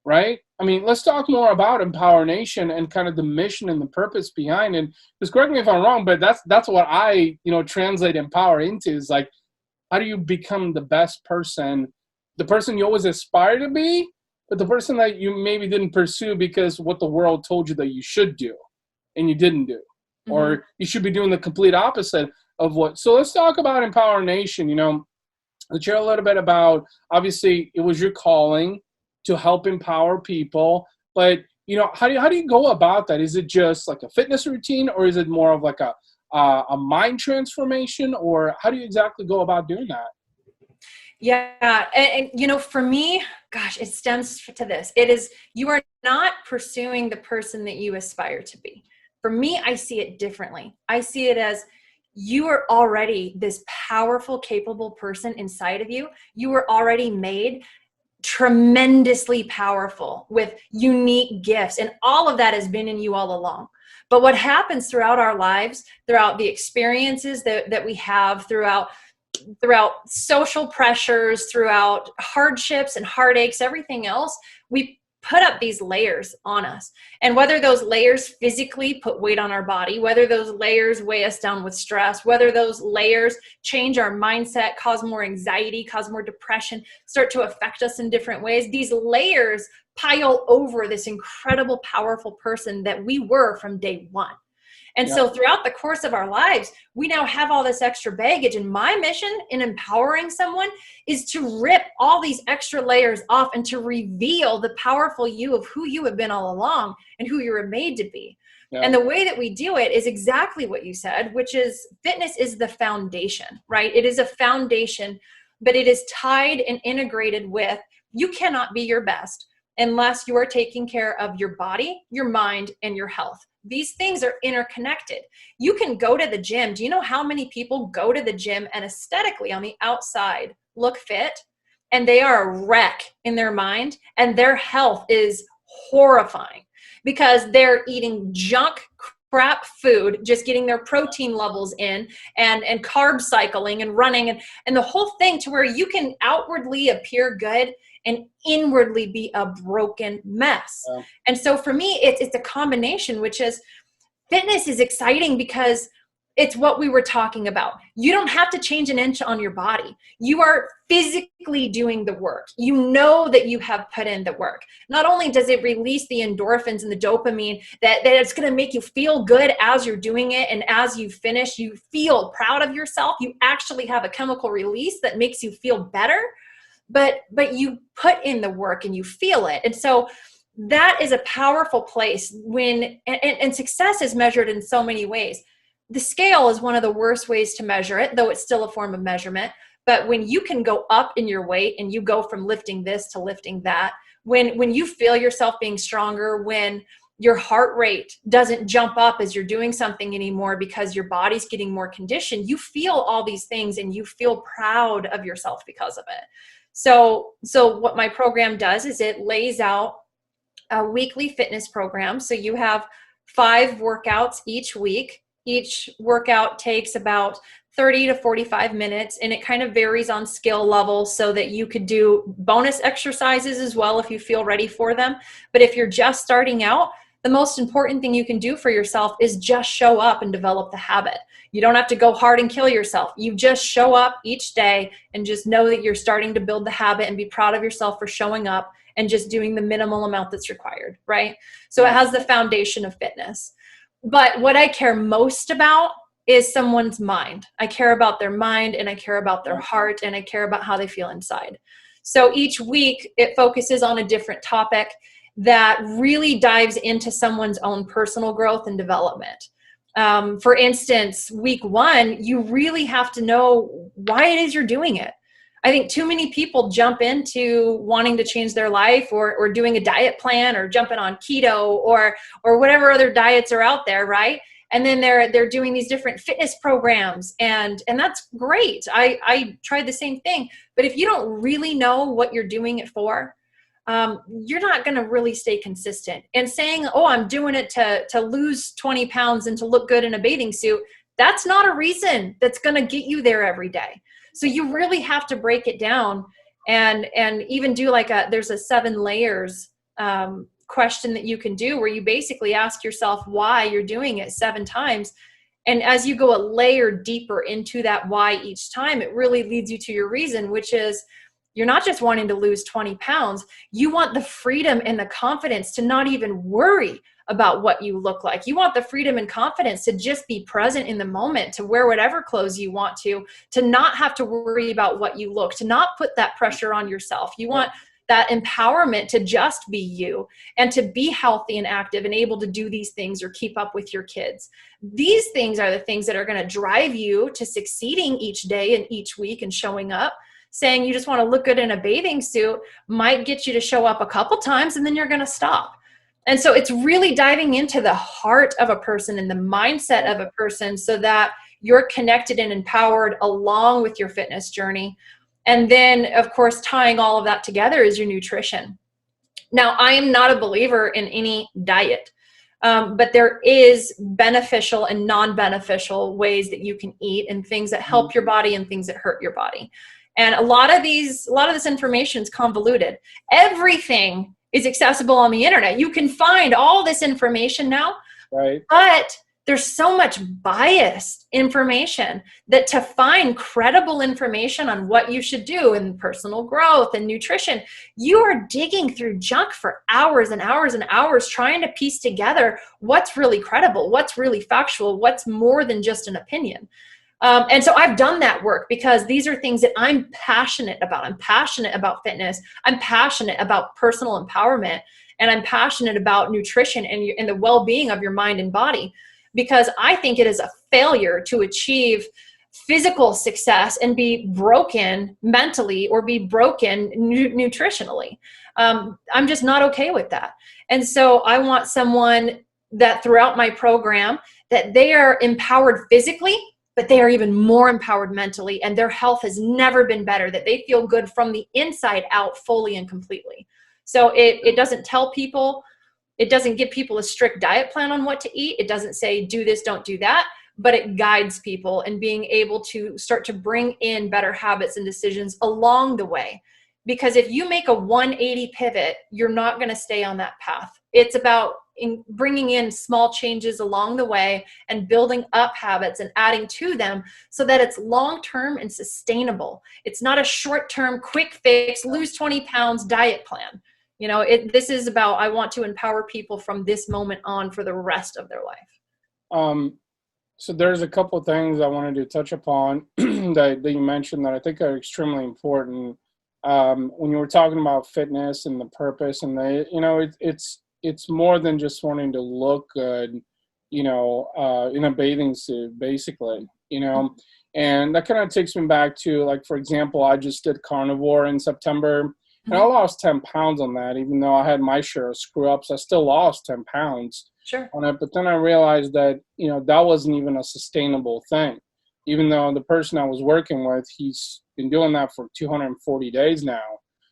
[SPEAKER 1] right? I mean, let's talk more about Empower Nation and kind of the mission and the purpose behind it. Just correct me if I'm wrong, but that's what I, translate empower into, is like, how do you become the best person, the person you always aspire to be, but the person that you maybe didn't pursue because what the world told you that you should do and you didn't do,
[SPEAKER 2] Mm-hmm.
[SPEAKER 1] or you should be doing the complete opposite of what. So let's talk about Empower Nation. Let's share a little bit about, obviously it was your calling to help empower people, but how do you go about that? Is it just like a fitness routine, or is it more of like a mind transformation, or how do you exactly go about doing that?
[SPEAKER 2] Yeah. And for me, gosh, it stems to this. It is, you are not pursuing the person that you aspire to be. For me, I see it differently. I see it as you are already this powerful, capable person inside of you. You were already made tremendously powerful with unique gifts. And all of that has been in you all along. But what happens throughout our lives, throughout the experiences that we have, throughout social pressures, throughout hardships and heartaches, everything else, we put up these layers on us. And whether those layers physically put weight on our body, whether those layers weigh us down with stress, whether those layers change our mindset, cause more anxiety, cause more depression, start to affect us in different ways, these layers pile over this incredible, powerful person that we were from day one. And
[SPEAKER 1] Yeah.
[SPEAKER 2] so throughout the course of our lives, we now have all this extra baggage. And my mission in empowering someone is to rip all these extra layers off and to reveal the powerful you of who you have been all along and who you were made to be.
[SPEAKER 1] Yeah.
[SPEAKER 2] And the way that we do it is exactly what you said, which is fitness is the foundation, right? It is a foundation, but it is tied and integrated with, you cannot be your best unless you are taking care of your body, your mind, and your health. These things are interconnected. You can go to the gym. Do you know how many people go to the gym and aesthetically on the outside look fit, and they are a wreck in their mind, and their health is horrifying because they're eating junk crap food, just getting their protein levels in, and carb cycling and running and the whole thing, to where you can outwardly appear good and inwardly be a broken mess.
[SPEAKER 1] Yeah.
[SPEAKER 2] And so for me, it's a combination, which is, fitness is exciting because it's what we were talking about. You don't have to change an inch on your body. You are physically doing the work. You know that you have put in the work. Not only does it release the endorphins and the dopamine that it's going to make you feel good as you're doing it, and as you finish, you feel proud of yourself. You actually have a chemical release that makes you feel better, but you put in the work and you feel it. And so that is a powerful place when, and success is measured in so many ways. The scale is one of the worst ways to measure it, though it's still a form of measurement. But when you can go up in your weight and you go from lifting this to lifting that, when you feel yourself being stronger, when your heart rate doesn't jump up as you're doing something anymore because your body's getting more conditioned, you feel all these things and you feel proud of yourself because of it. So what my program does is it lays out a weekly fitness program. So you have 5 workouts each week. Each workout takes about 30 to 45 minutes, and it kind of varies on skill level, so that you could do bonus exercises as well if you feel ready for them. But if you're just starting out, the most important thing you can do for yourself is just show up and develop the habit. You don't have to go hard and kill yourself. You just show up each day and just know that you're starting to build the habit, and be proud of yourself for showing up and just doing the minimal amount that's required, right? So it has the foundation of fitness. But what I care most about is someone's mind. I care about their mind, and I care about their heart, and I care about how they feel inside. So each week it focuses on a different topic that really dives into someone's own personal growth and development. For instance, week 1, you really have to know why it is you're doing it. I think too many people jump into wanting to change their life, or doing a diet plan, or jumping on keto, or whatever other diets are out there, right? And then they're doing these different fitness programs, and that's great. I tried the same thing, but if you don't really know what you're doing it for, you're not going to really stay consistent. And saying, oh, I'm doing it to lose 20 pounds and to look good in a bathing suit, that's not a reason that's going to get you there every day. So you really have to break it down and even do there's a 7 layers question that you can do, where you basically ask yourself why you're doing it 7 times. And as you go a layer deeper into that why each time, it really leads you to your reason, which is you're not just wanting to lose 20 pounds. You want the freedom and the confidence to not even worry about what you look like. You want the freedom and confidence to just be present in the moment, to wear whatever clothes you want to not have to worry about what you look, to not put that pressure on yourself. You want that empowerment to just be you and to be healthy and active and able to do these things or keep up with your kids. These things are the things that are going to drive you to succeeding each day and each week and showing up. Saying you just want to look good in a bathing suit might get you to show up a couple times and then you're going to stop. And so it's really diving into the heart of a person and the mindset of a person so that you're connected and empowered along with your fitness journey. And then, of course, tying all of that together is your nutrition. Now, I am not a believer in any diet, but there is beneficial and non-beneficial ways that you can eat and things that help your body and things that hurt your body. And a lot of this information is convoluted. Everything is accessible on the internet. You can find all this information now,
[SPEAKER 1] right?
[SPEAKER 2] But there's so much biased information that to find credible information on what you should do in personal growth and nutrition, you are digging through junk for hours and hours and hours trying to piece together what's really credible, what's really factual, what's more than just an opinion. And so I've done that work because these are things that I'm passionate about. I'm passionate about fitness. I'm passionate about personal empowerment. And I'm passionate about nutrition and the well-being of your mind and body. Because I think it is a failure to achieve physical success and be broken mentally or be broken nutritionally. I'm just not okay with that. And so I want someone that throughout my program, that they are empowered physically, but they are even more empowered mentally, and their health has never been better, that they feel good from the inside out fully and completely. So it doesn't tell people, it doesn't give people a strict diet plan on what to eat. It doesn't say do this, don't do that, but it guides people in being able to start to bring in better habits and decisions along the way. Because if you make a 180 pivot, you're not going to stay on that path. It's about bringing in small changes along the way and building up habits and adding to them so that it's long-term and sustainable. It's not a short-term quick fix, lose 20 pounds diet plan. You know, this is about, I want to empower people from this moment on for the rest of their life.
[SPEAKER 1] So there's a couple of things I wanted to touch upon that you mentioned that I think are extremely important. When you were talking about fitness and the purpose and it's more than just wanting to look good, in a bathing suit, basically, and that kind of takes me back to, like, for example, I just did carnivore in September. And I lost 10 pounds on that, even though I had my share of screw-ups. I still lost 10 pounds on it. But then I realized that, that wasn't even a sustainable thing. Even though the person I was working with, he's been doing that for 240 days now.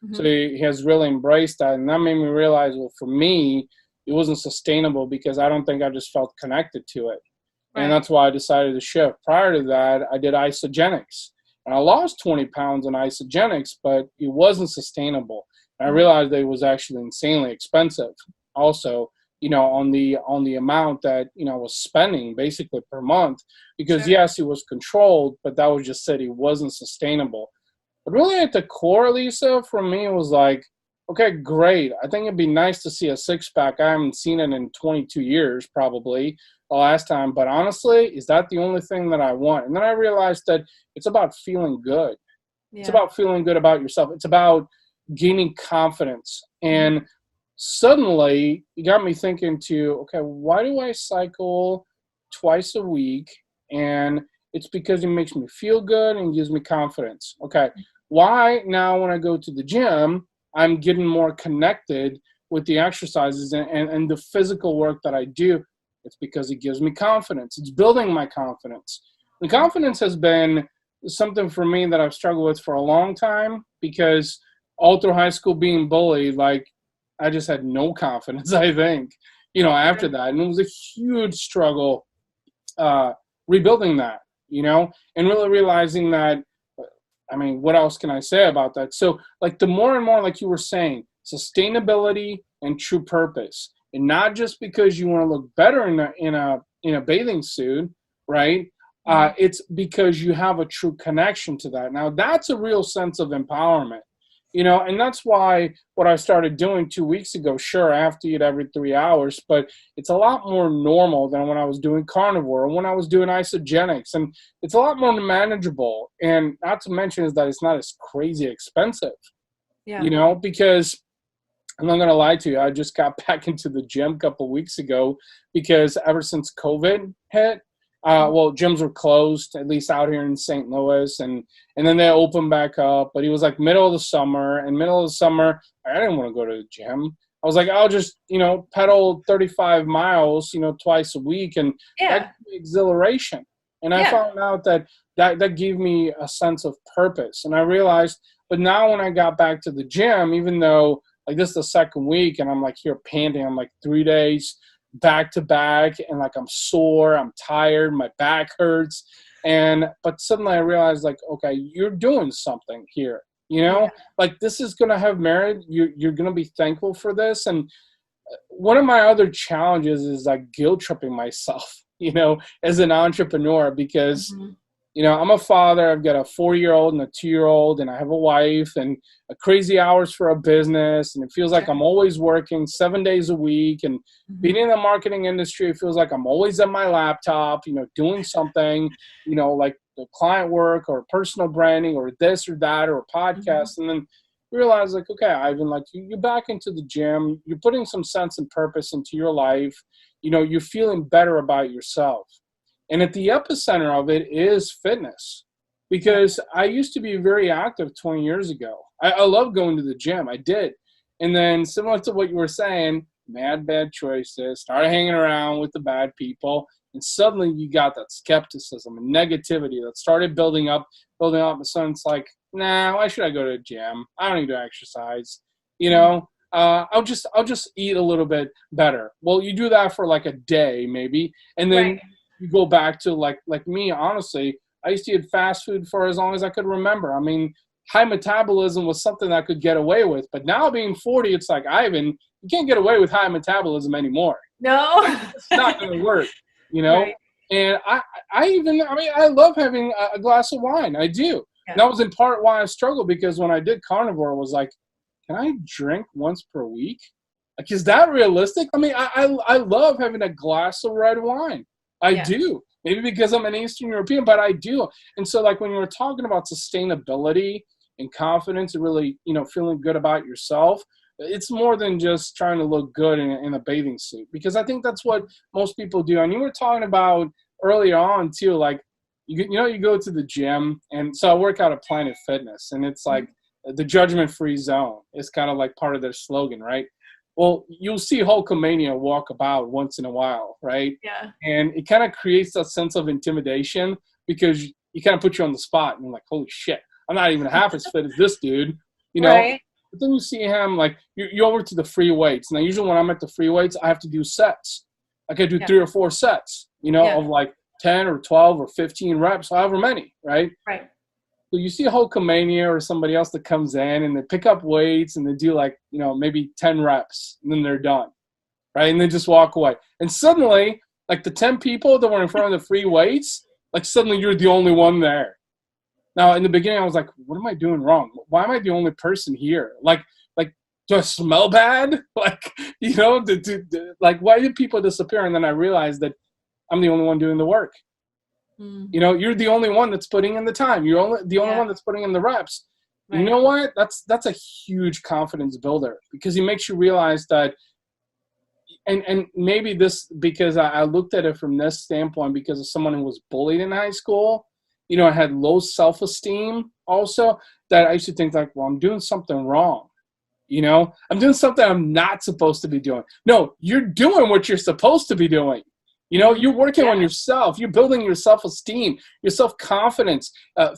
[SPEAKER 1] Mm-hmm. So he has really embraced that. And that made me realize, well, for me, it wasn't sustainable because I don't think I just felt connected to it. Right. And that's why I decided to shift. Prior to that, I did isogenics. And I lost 20 pounds on isogenics, but it wasn't sustainable. And I realized that it was actually insanely expensive. Also, on the amount that, I was spending basically per month, because yes, it was controlled, but that was just said it wasn't sustainable. But really at the core, Lisa, for me, it was like, okay, great. I think it'd be nice to see a six-pack. I haven't seen it in 22 years, probably the last time. But honestly, is that the only thing that I want? And then I realized that it's about feeling good. Yeah. It's about feeling good about yourself. It's about gaining confidence. And suddenly it got me thinking okay, why do I cycle twice a week? And it's because it makes me feel good and gives me confidence. Okay, why now when I go to the gym, I'm getting more connected with the exercises and the physical work that I do? It's because it gives me confidence. It's building my confidence. The confidence has been something for me that I've struggled with for a long time, because all through high school being bullied, like, I just had no confidence, I think, after that. And it was a huge struggle rebuilding that, and really realizing that, I mean, what else can I say about that? So, like, the more and more, like you were saying, sustainability and true purpose. And not just because you want to look better in a bathing suit, right? It's because you have a true connection to that. Now, that's a real sense of empowerment, and that's why what I started doing 2 weeks ago, sure, I have to eat every 3 hours, but it's a lot more normal than when I was doing carnivore or when I was doing isogenics, and it's a lot more manageable. And not to mention is that it's not as crazy expensive, because I'm not going to lie to you, I just got back into the gym a couple of weeks ago because ever since COVID hit, gyms were closed, at least out here in St. Louis, and then they opened back up. But it was like middle of the summer, and middle of the summer, I didn't want to go to the gym. I was like, I'll just, pedal 35 miles, twice a week, and that gave me exhilaration. And I found out that gave me a sense of purpose. And I realized, but now when I got back to the gym, even though like this is the second week and I'm like here panting, I'm like 3 days back to back, and like I'm sore, I'm tired, my back hurts, but suddenly I realized, like, okay, you're doing something here, like this is gonna have merit. You're gonna be thankful for this. And one of my other challenges is like guilt tripping myself, as an entrepreneur, because I'm a father. I've got a 4-year-old and a 2-year-old, and I have a wife, and crazy hours for a business. And it feels like I'm always working 7 days a week. And being in the marketing industry, it feels like I'm always at my laptop, doing something, like the client work or personal branding or this or that or a podcast. And then realize, like, okay, Ivan, like you're back into the gym. You're putting some sense and purpose into your life. You're feeling better about yourself. And at the epicenter of it is fitness, because I used to be very active 20 years ago. I love going to the gym. I did. And then similar to what you were saying, bad choices, started hanging around with the bad people. And suddenly you got that skepticism and negativity that started building up. And so it's like, nah, why should I go to the gym? I don't need to exercise. I'll just eat a little bit better. Well, you do that for like a day maybe. And then you go back to like me, honestly, I used to eat fast food for as long as I could remember. I mean, high metabolism was something I could get away with. But now being 40, it's like, Ivan, you can't get away with high metabolism anymore.
[SPEAKER 2] No.
[SPEAKER 1] It's not going to work, Right. And I love having a glass of wine. I do. Yeah. That was in part why I struggled, because when I did carnivore, it was like, can I drink once per week? Like, is that realistic? I mean, I love having a glass of red wine. I do. Maybe because I'm an Eastern European, but I do. And so like when you were talking about sustainability and confidence and really, feeling good about yourself, it's more than just trying to look good in a bathing suit, because I think that's what most people do. And you were talking about earlier on too, like, you go to the gym, and so I work out at Planet Fitness, and it's like the judgment-free zone is kind of like part of their slogan, right? Well, you'll see Hulkamania walk about once in a while, right?
[SPEAKER 2] Yeah.
[SPEAKER 1] And it kind of creates that sense of intimidation, because you kind of put you on the spot, and you're like, holy shit, I'm not even half as fit as this dude,
[SPEAKER 2] Right.
[SPEAKER 1] But then you see him, like, you're over to the free weights. Now, usually when I'm at the free weights, I have to do sets. Like I do 3 or 4 sets, of like 10 or 12 or 15 reps, however many, right?
[SPEAKER 2] Right.
[SPEAKER 1] So you see Hulkamania or somebody else that comes in and they pick up weights and they do like, maybe 10 reps, and then they're done, right? And they just walk away. And suddenly, like the 10 people that were in front of the free weights, like suddenly you're the only one there. Now, in the beginning, I was like, what am I doing wrong? Why am I the only person here? Like, do I smell bad? Like, like, why did people disappear? And then I realized that I'm the only one doing the work. You're the only one that's putting in the time. You're the only one that's putting in the reps. Right. You know what? That's a huge confidence builder, because it makes you realize that, and maybe this, because I looked at it from this standpoint, because of someone who was bullied in high school, I had low self-esteem also, that I used to think like, well, I'm doing something wrong. I'm doing something I'm not supposed to be doing. No, you're doing what you're supposed to be doing. You're working on yourself. You're building your self-esteem, your self-confidence,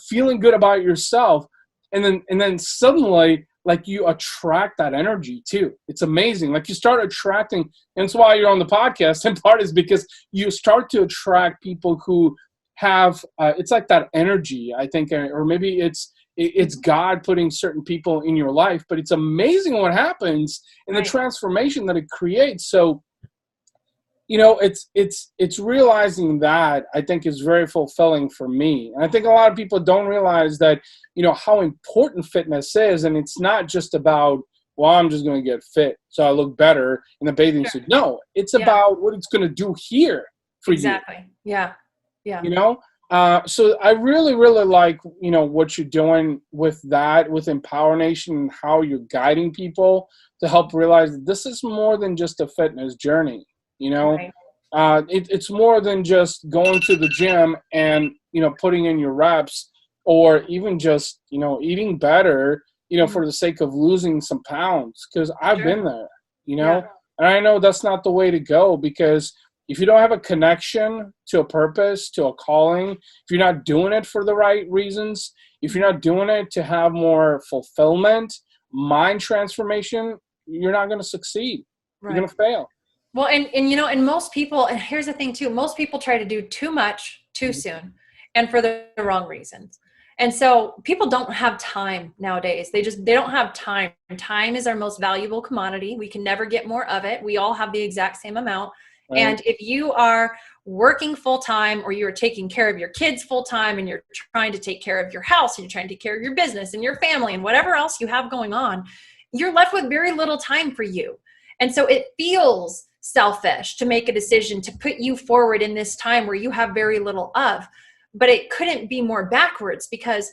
[SPEAKER 1] feeling good about yourself. And then suddenly, like, you attract that energy too. It's amazing. Like, you start attracting, and that's why you're on the podcast, in part is because you start to attract people who have, it's like that energy, I think, or maybe it's it's God putting certain people in your life, but it's amazing what happens and the transformation that it creates. So, it's realizing that, I think, is very fulfilling for me. And I think a lot of people don't realize that, how important fitness is. And it's not just about, well, I'm just going to get fit so I look better in the bathing suit. No, it's about what it's going to do here for you.
[SPEAKER 2] Exactly. Yeah. Yeah.
[SPEAKER 1] So I really, really like, what you're doing with that, with Empower Nation, and how you're guiding people to help realize that this is more than just a fitness journey.
[SPEAKER 2] Right.
[SPEAKER 1] It's more than just going to the gym and, putting in your reps, or even just, eating better, for the sake of losing some pounds. Because I've been there, and I know that's not the way to go, because if you don't have a connection to a purpose, to a calling, if you're not doing it for the right reasons, if you're not doing it to have more fulfillment, mind transformation, you're not going to succeed. You're going to fail.
[SPEAKER 2] Well, and most people, and here's the thing too, most people try to do too much too soon and for the wrong reasons. And so people don't have time nowadays. They don't have time. Time is our most valuable commodity. We can never get more of it. We all have the exact same amount. Right. And if you are working full time, or you're taking care of your kids full time, and you're trying to take care of your house, and you're trying to take care of your business and your family and whatever else you have going on, you're left with very little time for you. And so it feels selfish to make a decision to put you forward in this time where you have very little of. But it couldn't be more backwards, because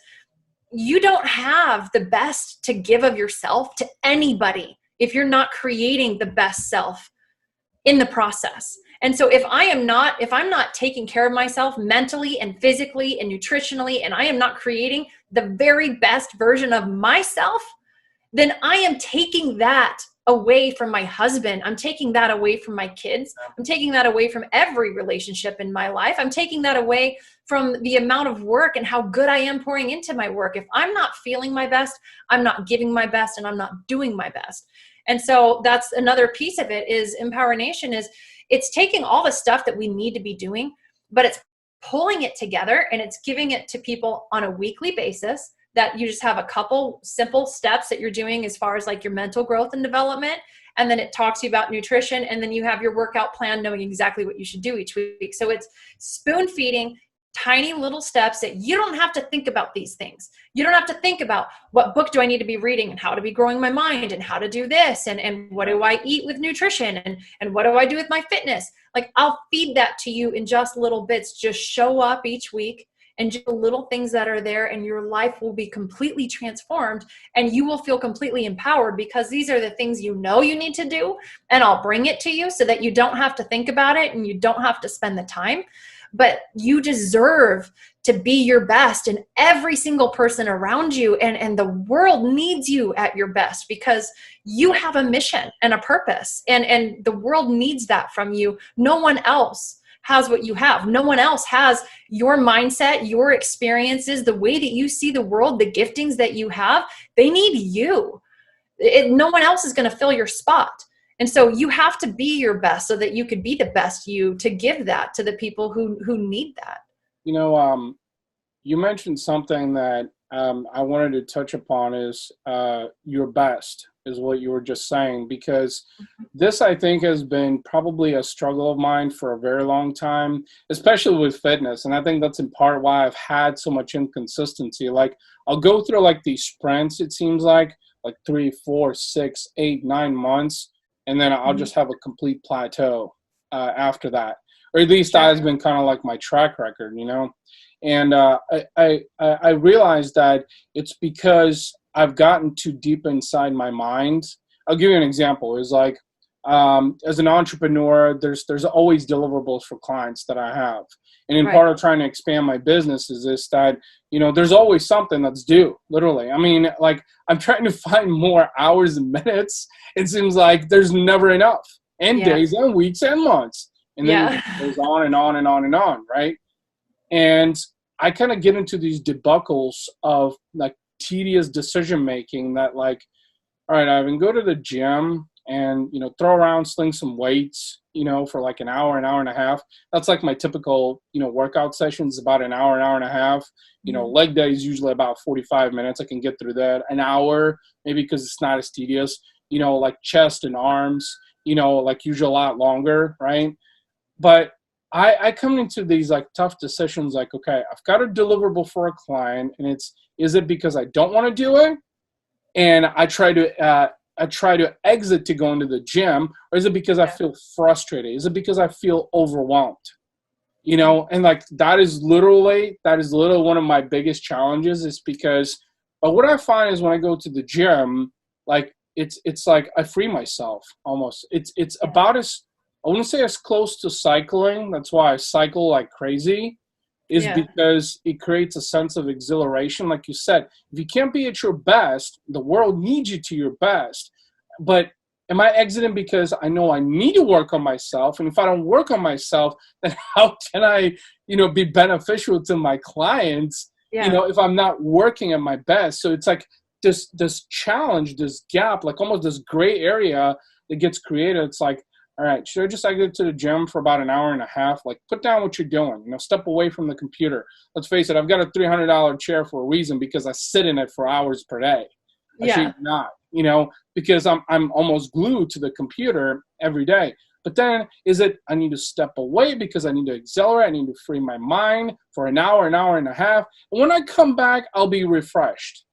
[SPEAKER 2] you don't have the best to give of yourself to anybody if you're not creating the best self in the process. And so if I'm not taking care of myself mentally and physically and nutritionally, and I am not creating the very best version of myself, then I am taking that away from my husband. I'm taking that away from my kids. I'm taking that away from every relationship in my life. I'm taking that away from the amount of work and how good I am pouring into my work. If I'm not feeling my best, I'm not giving my best, and I'm not doing my best. And so that's another piece of it, is Empower Nation it's taking all the stuff that we need to be doing, but it's pulling it together, and it's giving it to people on a weekly basis, that you just have a couple simple steps that you're doing as far as like your mental growth and development. And then it talks to you about nutrition, and then you have your workout plan, knowing exactly what you should do each week. So it's spoon feeding tiny little steps that you don't have to think about these things. You don't have to think about what book do I need to be reading, and how to be growing my mind, and how to do this, and what do I eat with nutrition, and what do I do with my fitness. Like, I'll feed that to you in just little bits. Just show up each week and do the little things that are there, and your life will be completely transformed, and you will feel completely empowered, because these are the things you need to do, and I'll bring it to you so that you don't have to think about it and you don't have to spend the time. But you deserve to be your best, and every single person around you and the world needs you at your best, because you have a mission and a purpose, and the world needs that from you. No one else has what you have. No one else has your mindset, your experiences, the way that you see the world, the giftings that you have. They need you. No one else is going to fill your spot. And so you have to be your best so that you could be the best you, to give that to the people who need that.
[SPEAKER 1] You mentioned something that I wanted to touch upon, is your best, is what you were just saying, because this, I think, has been probably a struggle of mine for a very long time, especially with fitness. And I think that's in part why I've had so much inconsistency. Like, I'll go through like these sprints, it seems like 3, 4, 6, 8, 9 months. And then I'll just have a complete plateau after that. Or at least that has been kind of like my track record, And I realized that it's because I've gotten too deep inside my mind. I'll give you an example. It's like, as an entrepreneur, there's always deliverables for clients that I have. And in part of trying to expand my business is this, that, there's always something that's due, literally. I mean, like, I'm trying to find more hours and minutes. It seems like there's never enough, and days and weeks and months. And then it goes on and on and on and on, right? And I kind of get into these debacles of like tedious decision making, that like, all right, Ivan, go to the gym and, throw around, sling some weights, for like an hour and a half. That's like my typical, workout sessions, about an hour and a half. Leg day is usually about 45 minutes. I can get through that. An hour, maybe because it's not as tedious, like chest and arms, like usually a lot longer, right? But I come into these like tough decisions like, okay, I've got a deliverable for a client, and is it because I don't want to do it? And I try to exit to go into the gym, or is it because I feel frustrated? Is it because I feel overwhelmed? And like that is literally one of my biggest challenges, is because what I find is when I go to the gym, like it's like I free myself almost. It's about I wouldn't say as close to cycling. That's why I cycle like crazy, is because it creates a sense of exhilaration. Like you said, if you can't be at your best, the world needs you to your best. But am I exiting because I know I need to work on myself? And if I don't work on myself, then how can I, be beneficial to my clients, if I'm not working at my best? So it's like this challenge, this gap, like almost this gray area that gets created. It's like, all right, should I just exit to the gym for about an hour and a half? Like, put down what you're doing. Step away from the computer. Let's face it, I've got a $300 chair for a reason, because I sit in it for hours per day. I should not, because I'm almost glued to the computer every day. But then is it I need to step away because I need to accelerate, I need to free my mind for an hour and a half. And when I come back, I'll be refreshed.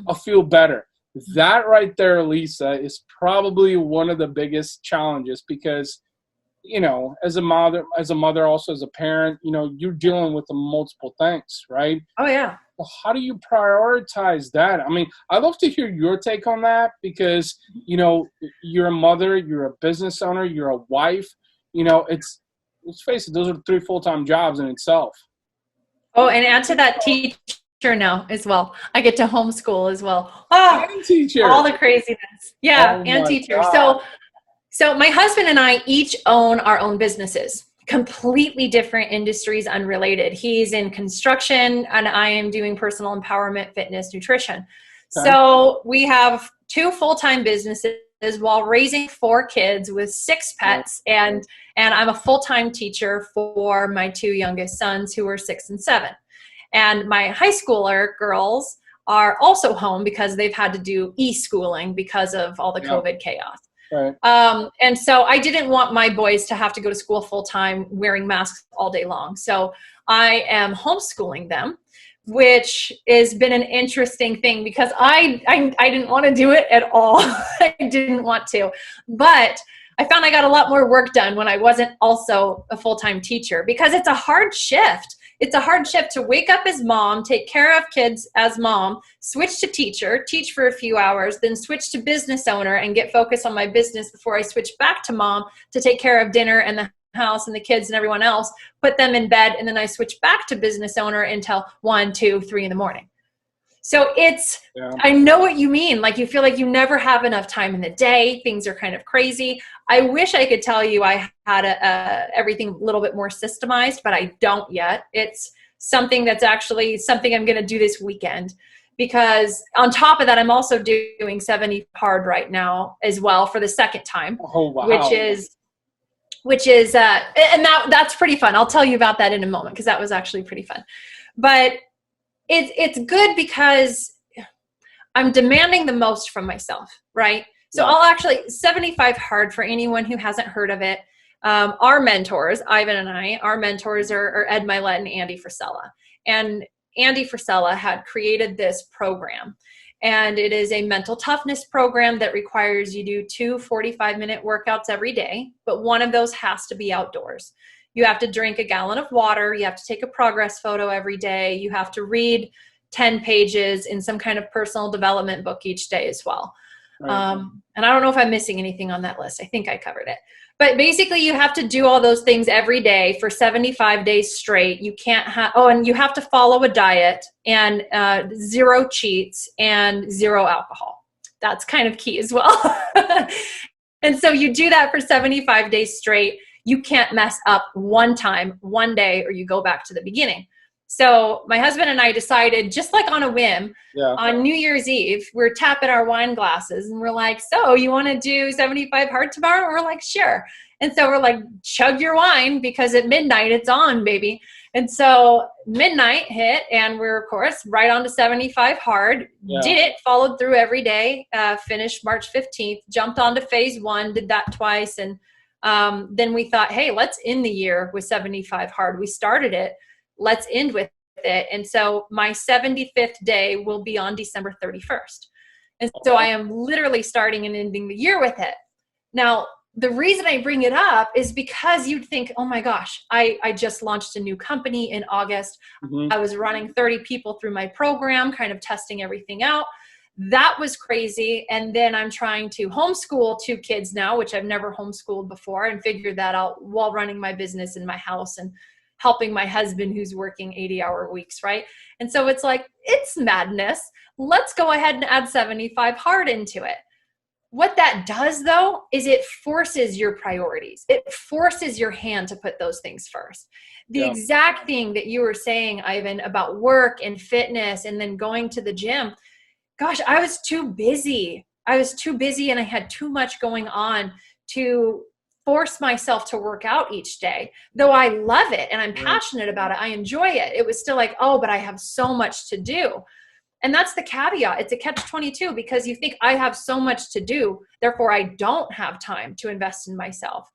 [SPEAKER 1] I'll feel better. That right there, Lisa, is probably one of the biggest challenges, because, as a mother, also as a parent, you're dealing with the multiple things, right?
[SPEAKER 2] Oh, yeah.
[SPEAKER 1] Well, how do you prioritize that? I mean, I'd love to hear your take on that, because, you're a mother, you're a business owner, you're a wife, let's face it, those are 3 full-time jobs in itself.
[SPEAKER 2] Oh, and add to that teacher now as well. I get to homeschool as well. Oh,
[SPEAKER 1] and teacher.
[SPEAKER 2] All the craziness. Yeah, and teacher.
[SPEAKER 1] God.
[SPEAKER 2] So my husband and I each own our own businesses, completely different industries, unrelated. He's in construction and I am doing personal empowerment, fitness, nutrition. Okay. So we have 2 full-time businesses while raising 4 kids with 6 pets. And I'm a full-time teacher for my 2 youngest sons, who are 6 and 7. And my high schooler girls are also home because they've had to do e-schooling because of all the COVID chaos.
[SPEAKER 1] Right.
[SPEAKER 2] And so I didn't want my boys to have to go to school full time wearing masks all day long. So I am homeschooling them, which has been an interesting thing, because I didn't want to do it at all. I didn't want to, but I found I got a lot more work done when I wasn't also a full-time teacher, because it's a hard shift. It's a hard shift to wake up as mom, take care of kids as mom, switch to teacher, teach for a few hours, then switch to business owner and get focused on my business before I switch back to mom to take care of dinner and the house and the kids and everyone else, put them in bed, and then I switch back to business owner until 1, 2, 3 in the morning. So I know what you mean. Like, you feel like you never have enough time in the day. Things are kind of crazy. I wish I could tell you I had everything a little bit more systemized, but I don't yet. It's something that's actually something I'm going to do this weekend, because on top of that, I'm also doing 70 hard right now as well for the second time.
[SPEAKER 1] Oh, wow.
[SPEAKER 2] Which is and that's pretty fun. I'll tell you about that in a moment, because that was actually pretty fun. But it's good because I'm demanding the most from myself, right? So I'll actually, 75 hard, for anyone who hasn't heard of it, our mentors, Ivan and I, our mentors are Ed Milet and Andy Frisella. And Andy Frisella had created this program. And it is a mental toughness program that requires you do 2 45-minute workouts every day, but one of those has to be outdoors. You have to drink a gallon of water. You have to take a progress photo every day. You have to read 10 pages in some kind of personal development book each day as well. Right. And I don't know if I'm missing anything on that list. I think I covered it. But basically, you have to do all those things every day for 75 days straight. You can't and you have to follow a diet, and 0 cheats and 0 alcohol. That's kind of key as well. And so you do that for 75 days straight. You can't mess up one time, one day, or you go back to the beginning. So my husband and I decided, just like on a whim,
[SPEAKER 1] Yeah.
[SPEAKER 2] on New Year's Eve, we're tapping our wine glasses and we're like, so you want to do 75 hard tomorrow? We're like, sure. And so we're like, chug your wine, because at midnight it's on, baby. And so midnight hit, and we're, of course, right on to 75 hard.
[SPEAKER 1] Yeah.
[SPEAKER 2] Did it, followed through every day, finished March 15th, jumped on to phase 1, did that twice. And then we thought, hey, let's end the year with 75 hard. We started it. Let's end with it. And so my 75th day will be on December 31st. And so I am literally starting and ending the year with it. Now, the reason I bring it up is because you'd think, oh my gosh, I just launched a new company in August.
[SPEAKER 1] Mm-hmm.
[SPEAKER 2] I was running 30 people through my program, kind of testing everything out. That was crazy. And then I'm trying to homeschool 2 kids now, which I've never homeschooled before, and figured that out while running my business in my house and helping my husband who's working 80-hour weeks, right? And so it's like, it's madness. Let's go ahead and add 75 hard into it. What that does, though, is it forces your priorities. It forces your hand to put those things first. The exact thing that you were saying, Ivan, about work and fitness and then going to the gym, gosh, I was too busy. And I had too much going on to force myself to work out each day. Though I love it and I'm passionate about it, I enjoy it. It was still like, oh, but I have so much to do. And that's the caveat. It's a catch-22, because you think, I have so much to do, therefore I don't have time to invest in myself.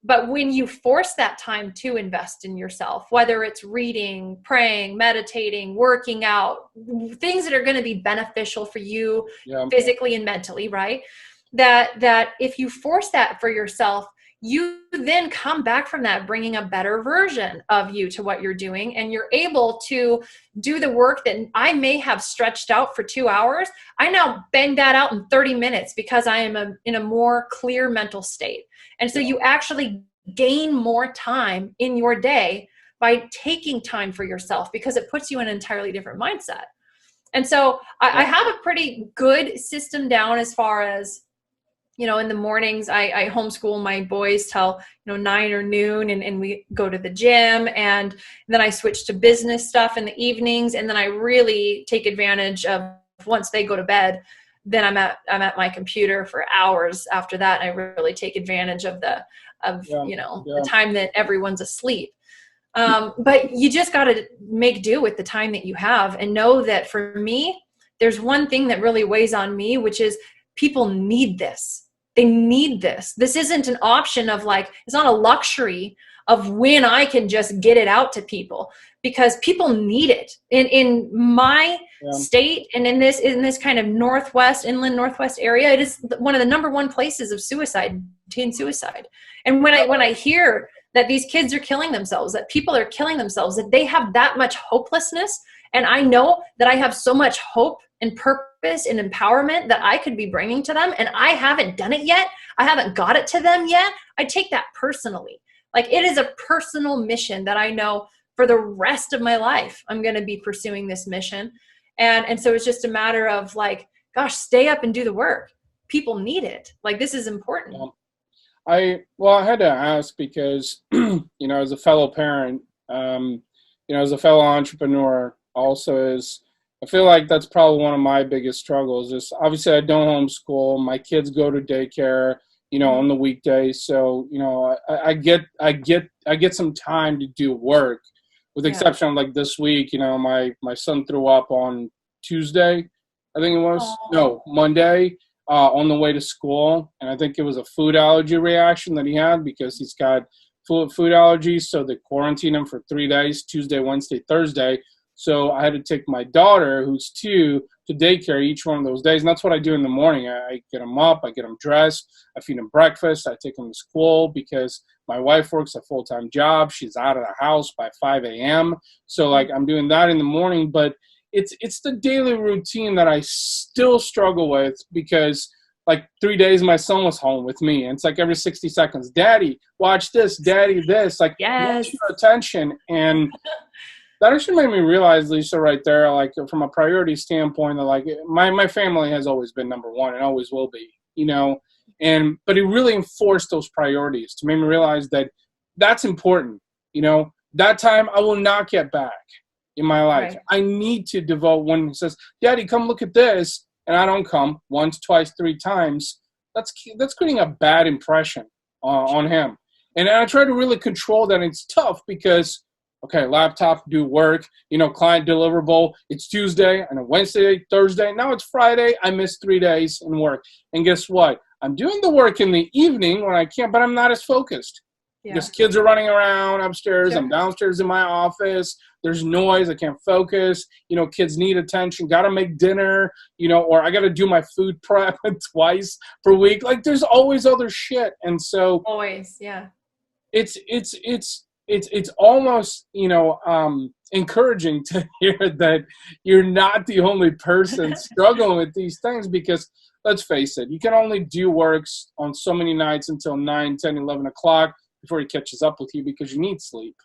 [SPEAKER 2] But when you force that time to invest in yourself, whether it's reading, praying, meditating, working out, things that are going to be beneficial for you physically and mentally, right? That if you force that for yourself, you then come back from that bringing a better version of you to what you're doing, and you're able to do the work that I may have stretched out for 2 hours. I now bang that out in 30 minutes because I am in a more clear mental state. And so you actually gain more time in your day by taking time for yourself, because it puts you in an entirely different mindset. And so I have a pretty good system down as far as, in the mornings, I homeschool my boys till, 9 or noon, and we go to the gym, and then I switch to business stuff in the evenings. And then I really take advantage of, once they go to bed, then I'm at my computer for hours after that. And I really take advantage of the time that everyone's asleep. But you just got to make do with the time that you have, and know that for me, there's one thing that really weighs on me, which is people need this. They need this. This isn't an option of it's not a luxury of when I can just get it out to people, because people need it. In my state, and in this kind of inland northwest area, it is one of the number 1 places of teen suicide. And when I hear that these kids are killing themselves, that people are killing themselves, that they have that much hopelessness, and I know that I have so much hope and purpose and empowerment that I could be bringing to them, and I haven't done it yet, I haven't got it to them yet, I take that personally. It is a personal mission that I know for the rest of my life I'm going to be pursuing this mission. And so it's just a matter of gosh, stay up and do the work. People need it. This is important.
[SPEAKER 1] I had to ask because, as a fellow parent, as a fellow entrepreneur also I feel like that's probably one of my biggest struggles is, obviously I don't homeschool. My kids go to daycare, on the weekdays. So, I get some time to do work, with the exception of this week. My son threw up on Tuesday, I think it was.
[SPEAKER 2] Aww.
[SPEAKER 1] No, Monday, on the way to school. And I think it was a food allergy reaction that he had, because he's got food allergies. So they quarantined him for 3 days, Tuesday, Wednesday, Thursday. So I had to take my daughter, who's 2, to daycare each one of those days. And that's what I do in the morning. I get them up, I get them dressed, I feed them breakfast, I take them to school, because my wife works a full-time job. She's out of the house by 5 a.m. So I'm doing that in the morning. But it's the daily routine that I still struggle with, because 3 days my son was home with me, and it's every 60 seconds, Daddy, watch this, Daddy, this,
[SPEAKER 2] yes,
[SPEAKER 1] your attention. And that actually made me realize, Lisa, right there, from a priority standpoint, that my family has always been number 1 and always will be, but it really enforced those priorities to make me realize that that's important. That time I will not get back. in my life.
[SPEAKER 2] Right.
[SPEAKER 1] I need to devote when he says, Daddy, come look at this, and I don't come once, twice, three times. That's creating a bad impression on him. And I try to really control that. And it's tough because, okay, laptop, do work, client deliverable. It's Tuesday and a Wednesday, Thursday. Now it's Friday. I missed 3 days in work. And guess what? I'm doing the work in the evening when I can, but I'm not as focused.
[SPEAKER 2] Yeah.
[SPEAKER 1] Because kids are running around upstairs.
[SPEAKER 2] Sure.
[SPEAKER 1] I'm downstairs in my office. There's noise. I can't focus. Kids need attention. Got to make dinner, or I got to do my food prep twice per week. Like there's always other shit. And so
[SPEAKER 2] always, yeah.
[SPEAKER 1] It's almost, encouraging to hear that you're not the only person struggling with these things, because let's face it, you can only do works on so many nights until 9, 10, 11 o'clock before he catches up with you, because you need sleep,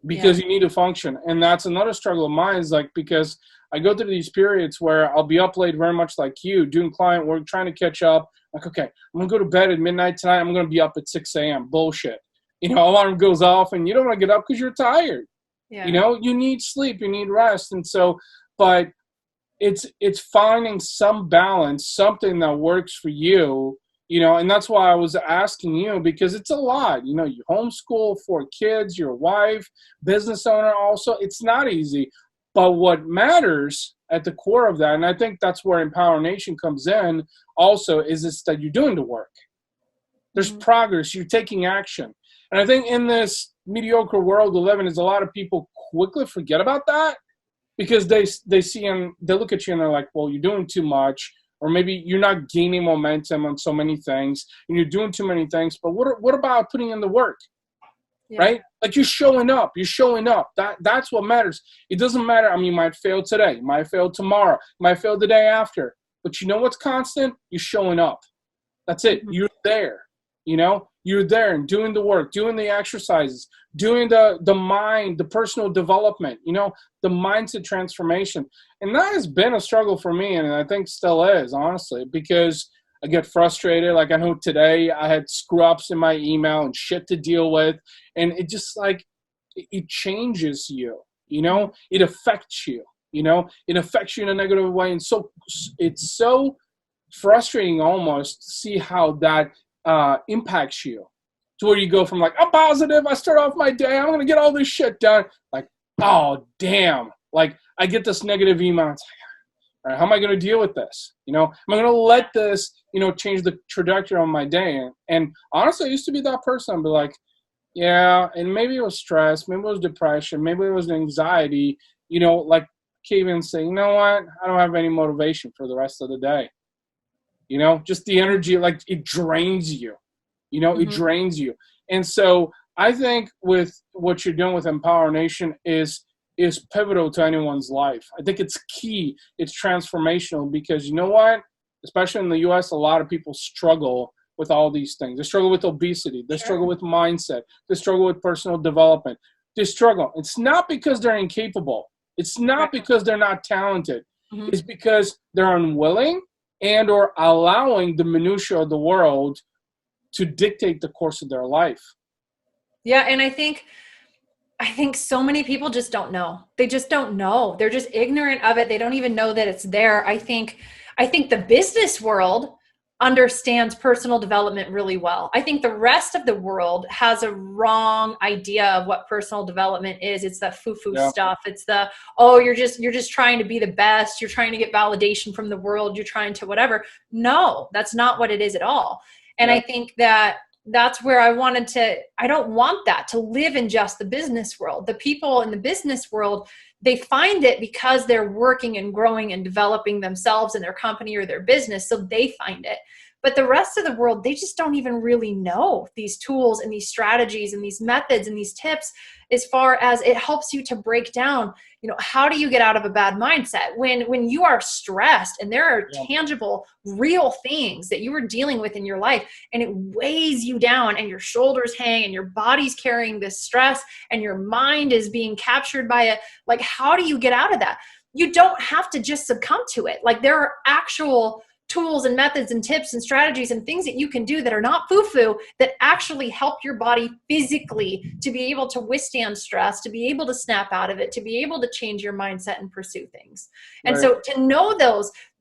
[SPEAKER 1] because you need to function. And that's another struggle of mine, is like, because I go through these periods where I'll be up late, very much like you, doing client work, trying to catch up. Like, okay, I'm going to go to bed at midnight tonight. I'm going to be up at 6 a.m. Bullshit. Alarm goes off and you don't want to get up because you're tired.
[SPEAKER 2] Yeah.
[SPEAKER 1] You need sleep, you need rest. And so, but it's finding some balance, something that works for you. And that's why I was asking you, because it's a lot. You homeschool 4 kids, your wife, business owner also. It's not easy. But what matters at the core of that, and I think that's where Empower Nation comes in also, is it's that you're doing the work. There's progress. You're taking action. And I think in this mediocre world we live in, is a lot of people quickly forget about that, because they see and they look at you and they're like, well, you're doing too much. Or maybe you're not gaining momentum on so many things, and you're doing too many things. But what about putting in the work, right? Like you're showing up. That's what matters. It doesn't matter. I mean, you might fail today, you might fail tomorrow, you might fail the day after. But you know what's constant? You're showing up. That's it. You're there. You're there and doing the work, doing the exercises, doing the mind, the personal development, the mindset transformation. And that has been a struggle for me, and I think still is, honestly, because I get frustrated. Like I know today I had screw-ups in my email and shit to deal with, and it just like, it changes you, it affects you, it affects you in a negative way. And so it's so frustrating almost to see how that impacts you, to where you go from like, I'm positive, I start off my day, I'm going to get all this shit done. Like, oh, damn. Like I get this negative email. It's like, all right, how am I going to deal with this? Am I going to let this, change the trajectory of my day? And honestly, I used to be that person. I'd be like, yeah, and maybe it was stress, maybe it was depression, maybe it was anxiety, like cave in and say, you know what? I don't have any motivation for the rest of the day. Just the energy, like it drains you, it drains you. And so I think with what you're doing with Empower Nation is pivotal to anyone's life. I think it's key. It's transformational, because you know what? Especially in the US, a lot of people struggle with all these things. They struggle with obesity. They struggle with mindset. They struggle with personal development. They struggle. It's not because they're incapable. It's not because they're not talented. It's because they're unwilling and or allowing the minutiae of the world to dictate the course of their life.
[SPEAKER 2] Yeah, and I think so many people just don't know. They just don't know. They're just ignorant of it. They don't even know that it's there. I think the business world understands personal development really well. I think the rest of the world has a wrong idea of what personal development is. It's that foo-foo stuff. It's the, oh, you're just trying to be the best. You're trying to get validation from the world. You're trying to whatever. No, that's not what it is at all. And I think that's where I don't want that to live in just the business world. The people in the business world, they find it because they're working and growing and developing themselves and their company or their business. So they find it. But the rest of the world, they just don't even really know these tools and these strategies and these methods and these tips, as far as it helps you to break down, how do you get out of a bad mindset when you are stressed and there are tangible, real things that you are dealing with in your life, and it weighs you down and your shoulders hang and your body's carrying this stress and your mind is being captured by it. Like, how do you get out of that? You don't have to just succumb to it. Like, there are actual tools and methods and tips and strategies and things that you can do that are not foo-foo, that actually help your body physically to be able to withstand stress, to be able to snap out of it, to be able to change your mindset and pursue things. And so to know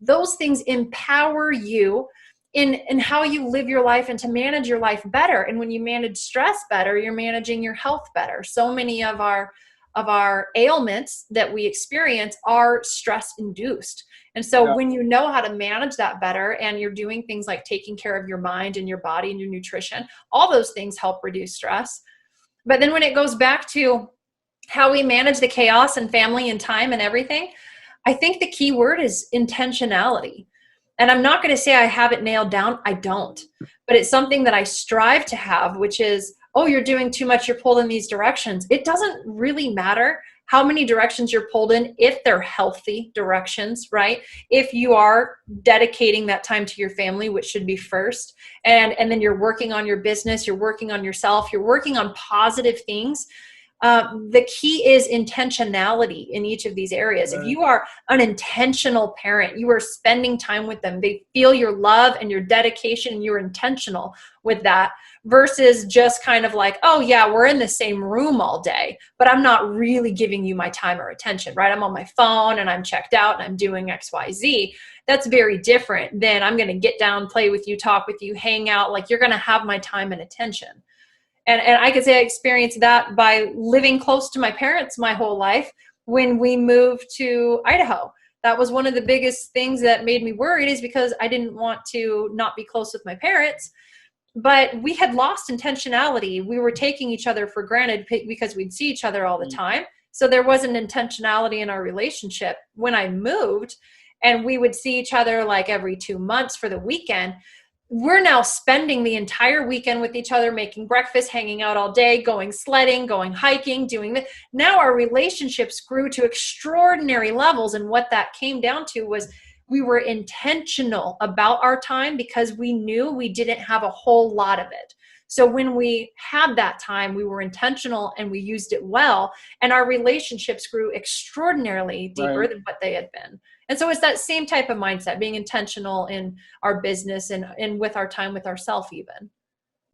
[SPEAKER 2] those things empower you in how you live your life and to manage your life better. And when you manage stress better, you're managing your health better. So many of our ailments that we experience are stress induced. And so when you know how to manage that better and you're doing things like taking care of your mind and your body and your nutrition, all those things help reduce stress. But then when it goes back to how we manage the chaos and family and time and everything, I think the key word is intentionality. And I'm not going to say I have it nailed down. I don't. But it's something that I strive to have, which is, oh, you're doing too much, you're pulled in these directions. It doesn't really matter how many directions you're pulled in if they're healthy directions, right? If you are dedicating that time to your family, which should be first, and then you're working on your business, you're working on yourself, you're working on positive things. The key is intentionality in each of these areas. If you are an intentional parent, you are spending time with them, they feel your love and your dedication, and you're intentional with that, versus just kind of like, oh yeah, we're in the same room all day, but I'm not really giving you my time or attention, right? I'm on my phone and I'm checked out and I'm doing X, Y, Z. That's very different than I'm going to get down, play with you, talk with you, hang out. Like, you're going to have my time and attention. And I could say I experienced that by living close to my parents my whole life. When we moved to Idaho, that was one of the biggest things that made me worried, is because I didn't want to not be close with my parents. But we had lost intentionality. We were taking each other for granted because we'd see each other all the time. So there wasn't intentionality in our relationship. When I moved and we would see each other like every 2 months for the weekend, we're now spending the entire weekend with each other, making breakfast, hanging out all day, going sledding, going hiking, doing this. Now our relationships grew to extraordinary levels. And what that came down to was we were intentional about our time because we knew we didn't have a whole lot of it. So when we had that time, we were intentional and we used it well. And our relationships grew extraordinarily deeper than what they had been. And so it's that same type of mindset, being intentional in our business and with our time with ourselves even.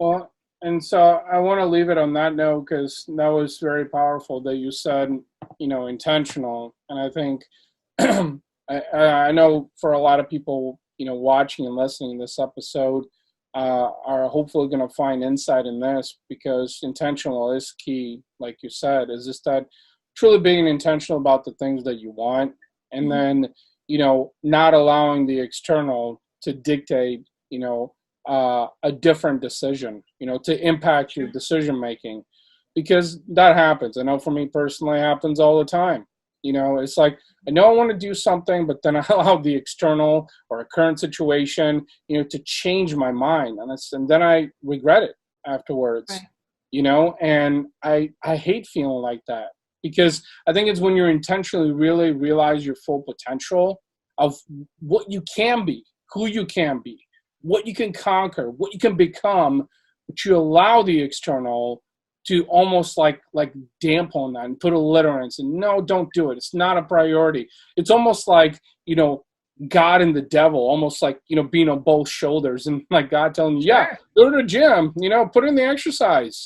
[SPEAKER 2] Well,
[SPEAKER 1] and so I want to leave it on that note, because that was very powerful that you said, intentional. And I think, I know for a lot of people, watching and listening to this episode, are hopefully going to find insight in this, because intentional is key. Like you said, is just that truly being intentional about the things that you want, and then, not allowing the external to dictate, a different decision, to impact your decision making, because that happens. I know for me personally, it happens all the time. It's like, I know I want to do something, but then I allow the external or a current situation, to change my mind. And then I regret it afterwards, and I hate feeling like that, because I think it's when you're intentionally really realize your full potential of what you can be, who you can be, what you can conquer, what you can become, but you allow the external to almost like dampen that and put a lid on it and say, no, don't do it. It's not a priority. It's almost like, God and the devil, almost like, being on both shoulders, and like God telling you, go to the gym, put in the exercise,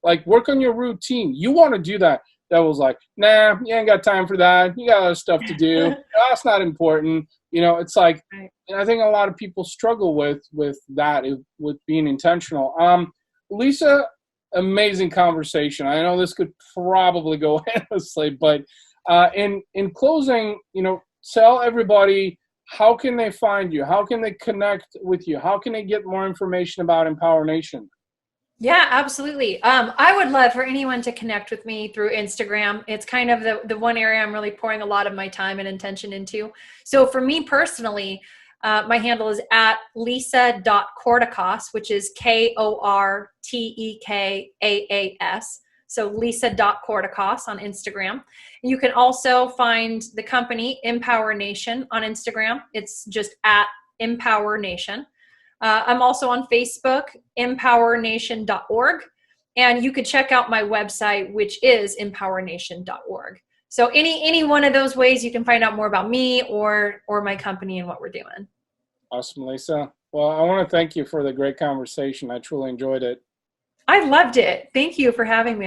[SPEAKER 1] like work on your routine. You want to do that. Devil's like, nah, you ain't got time for that. You got other stuff to do. That's not important. It's like, and I think a lot of people struggle with that, with being intentional. Lisa, amazing conversation. I know this could probably go endlessly, but in closing, tell everybody, how can they find you? How can they connect with you? How can they get more information about Empower Nation?
[SPEAKER 2] Yeah, absolutely. I would love for anyone to connect with me through Instagram. It's kind of the one area I'm really pouring a lot of my time and intention into. So for me personally, my handle is at lisa.kortekas, which is KORTEKAAS. So lisa.kortekas on Instagram. You can also find the company Empower Nation on Instagram. It's just at Empower Nation. I'm also on Facebook, empowernation.org. And you could check out my website, which is empowernation.org. So any one of those ways you can find out more about me or my company and what we're doing.
[SPEAKER 1] Awesome, Lisa. Well, I want to thank you for the great conversation. I truly enjoyed it.
[SPEAKER 2] I loved it. Thank you for having me.